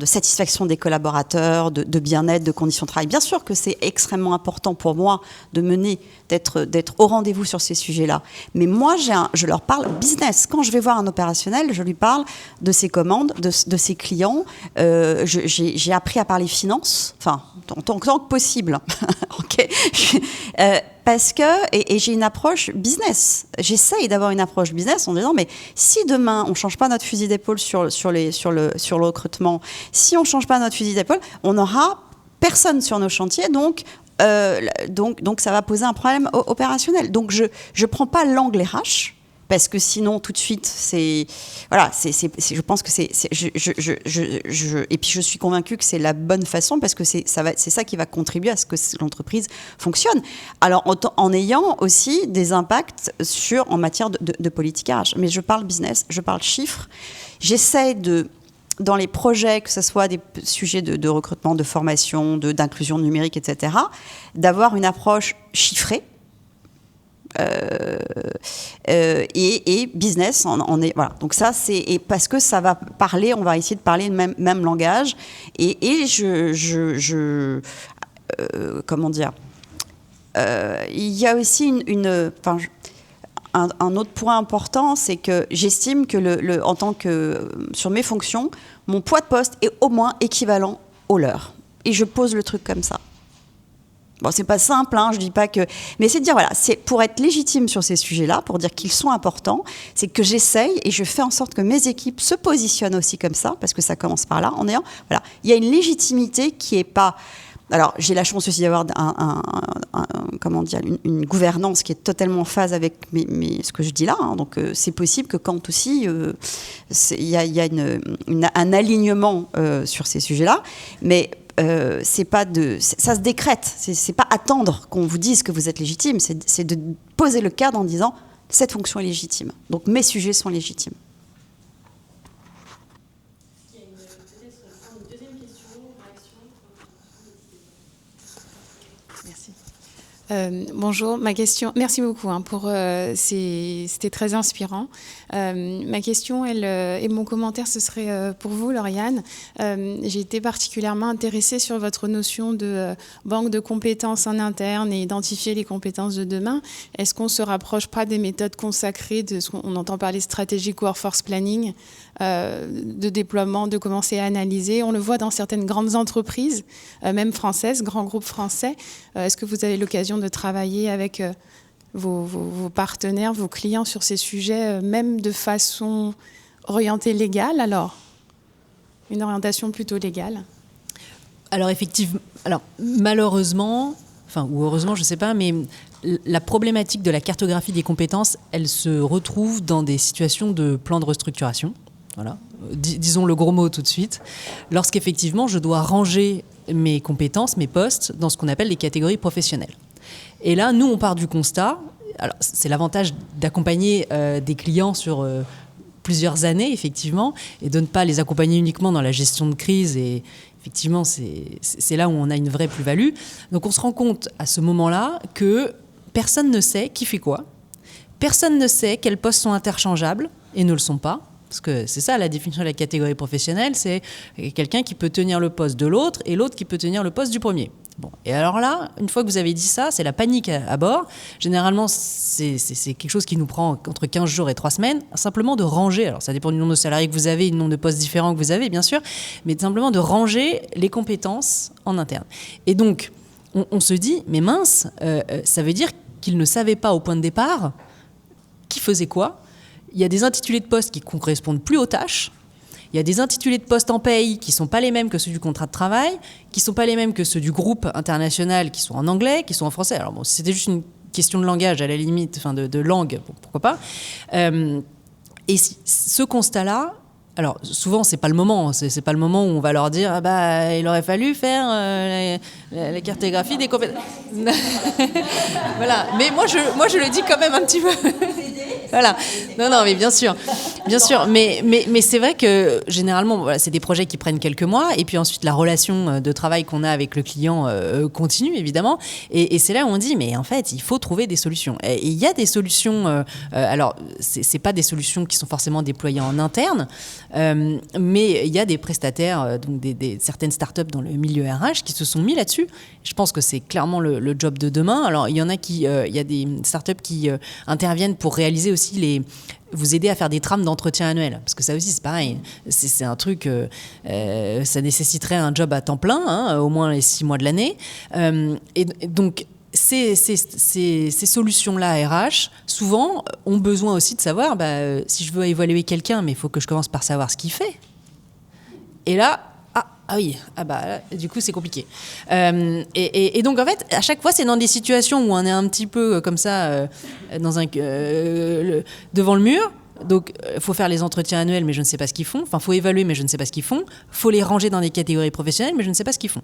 satisfaction des collaborateurs, de bien-être, de conditions de travail. Bien sûr que c'est extrêmement important pour moi d'être au rendez-vous sur ces sujets-là. Mais moi, je leur parle business. Quand je vais voir un opérationnel, je lui parle de ses commandes, de ses clients. J'ai appris à parler finance, en tant que possible. Okay. Parce que, et j'ai une approche business. J'essaye d'avoir une approche business en disant: mais si demain on ne change pas notre fusil d'épaule sur le recrutement, si on ne change pas notre fusil d'épaule, on n'aura personne sur nos chantiers, donc ça va poser un problème opérationnel. Donc je ne prends pas l'angle RH, parce que sinon tout de suite je pense que et puis je suis convaincue que c'est la bonne façon, parce que c'est ça qui va contribuer à ce que l'entreprise fonctionne. Alors en ayant aussi des impacts en matière de politique RH. Mais je parle business, je parle chiffres. J'essaie dans les projets, que ce soit des sujets de recrutement, de formation, d'inclusion numérique, etc., d'avoir une approche chiffrée et business. Voilà. Donc ça, et parce que ça va parler, on va essayer de parler le même langage. Et comment dire, il y a aussi un autre point important, c'est que j'estime que en tant que sur mes fonctions, mon poids de poste est au moins équivalent au leur. Et je pose le truc comme ça. Bon, c'est pas simple, je dis pas que... Mais c'est de dire, voilà, c'est pour être légitime sur ces sujets-là, pour dire qu'ils sont importants, c'est que j'essaye et je fais en sorte que mes équipes se positionnent aussi comme ça, parce que ça commence par là, voilà, il y a une légitimité qui est pas... Alors, j'ai la chance aussi d'avoir une gouvernance qui est totalement en phase avec ce que je dis là. Donc, c'est possible que quand aussi il y a un alignement sur ces sujets-là, mais c'est pas ça se décrète. C'est pas attendre qu'on vous dise que vous êtes légitime. C'est de poser le cadre en disant cette fonction est légitime. Donc, mes sujets sont légitimes. Bonjour, ma question, merci beaucoup c'était très inspirant. Ma question et mon commentaire, ce serait pour vous, Lauriane. J'ai été particulièrement intéressée sur votre notion de banque de compétences en interne et identifier les compétences de demain. Est-ce qu'on se rapproche pas des méthodes consacrées de ce qu'on entend parler strategic workforce planning, de déploiement, de commencer à analyser? On le voit dans certaines grandes entreprises, même françaises, grands groupes français. Est-ce que vous avez l'occasion de travailler avec vos partenaires, vos clients sur ces sujets, même de façon orientée légale, alors? Une orientation plutôt légale? Alors effectivement, malheureusement, ou heureusement, je ne sais pas, mais la problématique de la cartographie des compétences, elle se retrouve dans des situations de plan de restructuration. Voilà. Disons le gros mot tout de suite. Lorsqu'effectivement, je dois ranger mes compétences, mes postes, dans ce qu'on appelle les catégories professionnelles. Et là, nous, on part du constat, alors c'est l'avantage d'accompagner des clients sur plusieurs années, effectivement, et de ne pas les accompagner uniquement dans la gestion de crise. Et effectivement, c'est là où on a une vraie plus-value. Donc, on se rend compte à ce moment-là que personne ne sait qui fait quoi. Personne ne sait quels postes sont interchangeables et ne le sont pas. Parce que c'est ça la définition de la catégorie professionnelle, c'est quelqu'un qui peut tenir le poste de l'autre et l'autre qui peut tenir le poste du premier. Bon. Et alors là, une fois que vous avez dit ça, c'est la panique à bord. Généralement, c'est quelque chose qui nous prend entre 15 jours et 3 semaines, simplement de ranger. Alors ça dépend du nombre de salariés que vous avez, du nombre de postes différents que vous avez, bien sûr, mais simplement de ranger les compétences en interne. Et donc, on se dit, mais mince, ça veut dire qu'ils ne savaient pas au point de départ qui faisait quoi. Il y a des intitulés de poste qui ne correspondent plus aux tâches. Il y a des intitulés de poste en paye qui ne sont pas les mêmes que ceux du contrat de travail, qui ne sont pas les mêmes que ceux du groupe international, qui sont en anglais, qui sont en français. Alors bon, si c'était juste une question de langage, à la limite, de langue, bon, pourquoi pas. Et ce constat-là, alors souvent c'est pas le moment où on va leur dire il aurait fallu faire la cartographie des compétences. Voilà, mais moi je le dis quand même un petit peu. Voilà. Non, mais bien sûr. Mais c'est vrai que généralement, voilà, c'est des projets qui prennent quelques mois, et puis ensuite la relation de travail qu'on a avec le client continue évidemment. Et c'est là où on dit, mais en fait, il faut trouver des solutions. Et il y a des solutions. Alors, c'est pas des solutions qui sont forcément déployées en interne, mais il y a des prestataires, donc certaines startups dans le milieu RH qui se sont mis là-dessus. Je pense que c'est clairement le job de demain. Alors, il y en a il y a des startups qui interviennent pour réaliser aussi vous aider à faire des trames d'entretien annuel, parce que ça aussi c'est pareil, c'est un truc, ça nécessiterait un job à temps plein, au moins les 6 mois de l'année, et donc ces solutions-là RH, souvent, ont besoin aussi de savoir, si je veux évaluer quelqu'un, mais il faut que je commence par savoir ce qu'il fait. Et là, Ah oui, ah bah là, du coup c'est compliqué. Et donc en fait, à chaque fois, c'est dans des situations où on est un petit peu comme ça, devant le mur. Donc, il faut faire les entretiens annuels, mais je ne sais pas ce qu'ils font. Enfin, il faut évaluer, mais je ne sais pas ce qu'ils font. Il faut les ranger dans des catégories professionnelles, mais je ne sais pas ce qu'ils font.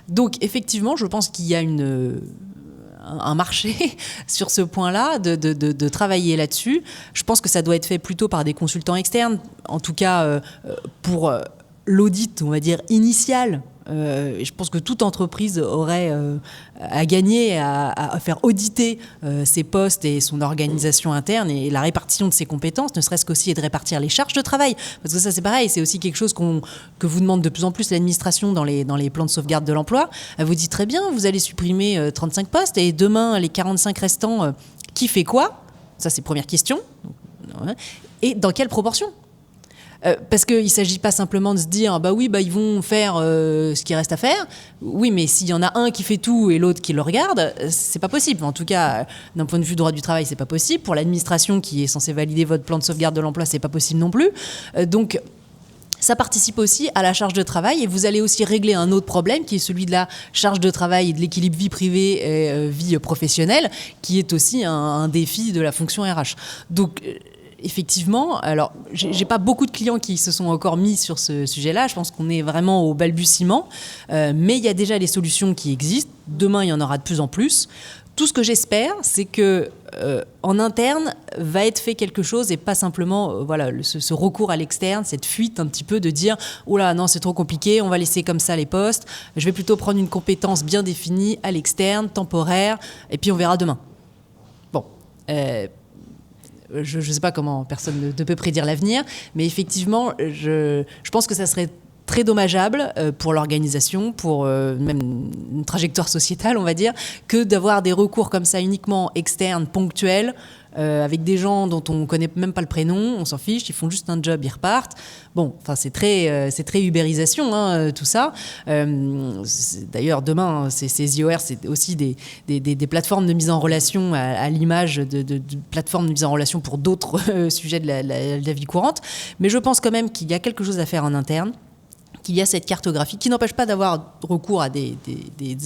Donc, effectivement, je pense qu'il y a un marché sur ce point-là, de travailler là-dessus. Je pense que ça doit être fait plutôt par des consultants externes, en tout cas pour l'audit, on va dire, initial. Je pense que toute entreprise aurait à gagner à faire auditer ses postes et son organisation interne et la répartition de ses compétences, ne serait-ce qu'aussi et de répartir les charges de travail. Parce que ça, c'est pareil, c'est aussi quelque chose que vous demande de plus en plus l'administration dans les plans de sauvegarde de l'emploi. Elle vous dit très bien, vous allez supprimer 35 postes et demain, les 45 restants, qui fait quoi ? Ça, c'est première question. Et dans quelle proportion ? Parce qu'il ne s'agit pas simplement de se dire bah oui, bah, ils vont faire ce qu'il reste à faire. Oui, mais s'il y en a un qui fait tout et l'autre qui le regarde, c'est pas possible. En tout cas, d'un point de vue droit du travail, c'est pas possible. Pour l'administration qui est censée valider votre plan de sauvegarde de l'emploi, c'est pas possible non plus. Donc, ça participe aussi à la charge de travail et vous allez aussi régler un autre problème qui est celui de la charge de travail et de l'équilibre vie privée et vie professionnelle, qui est aussi un défi de la fonction RH. Donc, effectivement, alors j'ai pas beaucoup de clients qui se sont encore mis sur ce sujet-là. Je pense qu'on est vraiment au balbutiement, mais il y a déjà les solutions qui existent. Demain, il y en aura de plus en plus. Tout ce que j'espère, c'est que en interne va être fait quelque chose et pas simplement ce recours à l'externe, cette fuite un petit peu de dire oh là non c'est trop compliqué, on va laisser comme ça les postes. Je vais plutôt prendre une compétence bien définie à l'externe, temporaire, et puis on verra demain. Bon. Je ne sais pas comment, personne ne peut prédire l'avenir, mais effectivement, je pense que ça serait très dommageable pour l'organisation, pour même une trajectoire sociétale, on va dire, que d'avoir des recours comme ça uniquement externes, ponctuels, avec des gens dont on ne connaît même pas le prénom, on s'en fiche, ils font juste un job, ils repartent. Bon, enfin, c'est très ubérisation, hein, tout ça. D'ailleurs, demain, ces IOR, c'est aussi des plateformes de mise en relation à l'image de plateformes de mise en relation pour d'autres sujets de la vie courante. Mais je pense quand même qu'il y a quelque chose à faire en interne, qu'il y a cette cartographie qui n'empêche pas d'avoir recours à des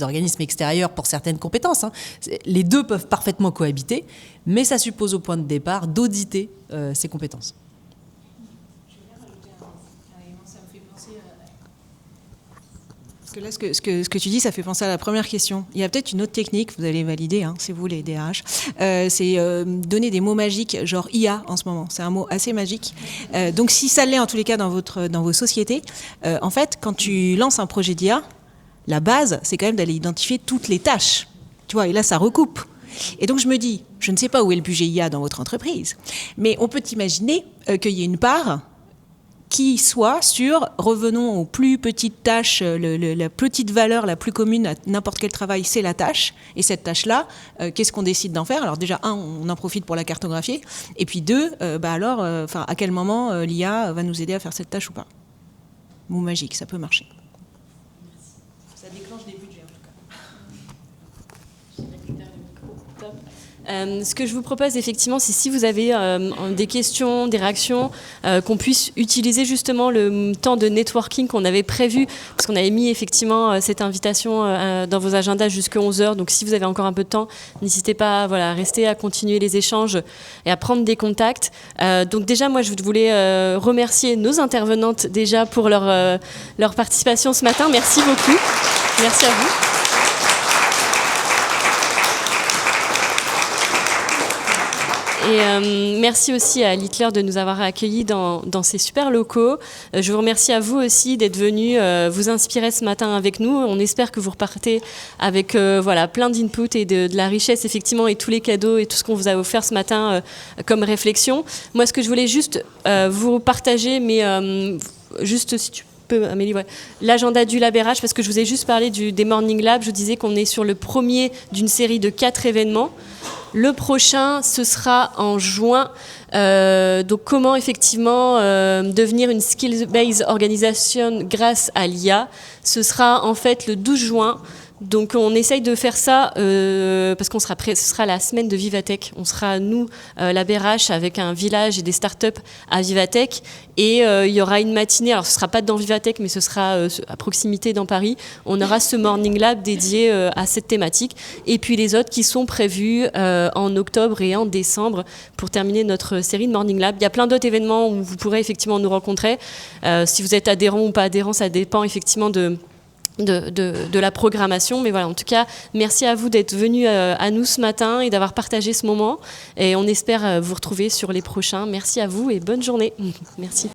organismes extérieurs pour certaines compétences. Hein. Les deux peuvent parfaitement cohabiter, mais ça suppose au point de départ d'auditer ces compétences. Parce que là, ce que tu dis, ça fait penser à la première question. Il y a peut-être une autre technique, vous allez valider, hein, c'est vous les DRH, c'est donner des mots magiques, genre IA en ce moment. C'est un mot assez magique. Donc si ça l'est en tous les cas dans vos sociétés, en fait, quand tu lances un projet d'IA, la base, c'est quand même d'aller identifier toutes les tâches. Tu vois, et là, ça recoupe. Et donc je me dis, je ne sais pas où est le budget IA dans votre entreprise, mais on peut imaginer qu'il y ait une part qui soit sur, revenons aux plus petites tâches, la petite valeur la plus commune à n'importe quel travail, c'est la tâche. Et cette tâche-là, qu'est-ce qu'on décide d'en faire ? Alors déjà, on en profite pour la cartographier. Et puis deux, à quel moment l'IA va nous aider à faire cette tâche ou pas ? Mot magique, ça peut marcher. Ça déclenche des budgets en tout cas. Ce que je vous propose effectivement, c'est si vous avez des questions, des réactions, qu'on puisse utiliser justement le temps de networking qu'on avait prévu, parce qu'on avait mis effectivement cette invitation dans vos agendas jusqu'à 11h. Donc si vous avez encore un peu de temps, n'hésitez pas à rester, à continuer les échanges et à prendre des contacts. Donc déjà, moi, je voulais remercier nos intervenantes déjà pour leur participation ce matin. Merci beaucoup. Merci à vous. Et merci aussi à Littler de nous avoir accueillis dans ces super locaux. Je vous remercie à vous aussi d'être venus vous inspirer ce matin avec nous. On espère que vous repartez avec plein d'inputs et de la richesse effectivement et tous les cadeaux et tout ce qu'on vous a offert ce matin comme réflexion. Moi, ce que je voulais juste vous partager, mais juste si tu peux, Amélie, l'agenda du Lab RH, parce que je vous ai juste parlé des Morning Labs. Je vous disais qu'on est sur le premier d'une série de 4 événements. Le prochain, ce sera en juin. Donc, comment effectivement devenir une skills-based organisation grâce à l'IA. Ce sera en fait le 12 juin Donc on essaye de faire ça parce qu'on sera ce sera la semaine de Vivatech. On sera, nous, la BRH, avec un village et des startups à Vivatech. Et il y aura une matinée, alors ce ne sera pas dans Vivatech, mais ce sera à proximité dans Paris. On aura ce Morning Lab dédié à cette thématique. Et puis les autres qui sont prévus en octobre et en décembre pour terminer notre série de Morning Lab. Il y a plein d'autres événements où vous pourrez effectivement nous rencontrer. Si vous êtes adhérent ou pas adhérent, ça dépend effectivement de la programmation, mais voilà, en tout cas, merci à vous d'être venus à nous ce matin et d'avoir partagé ce moment, et on espère vous retrouver sur les prochains. Merci à vous et bonne journée. Merci.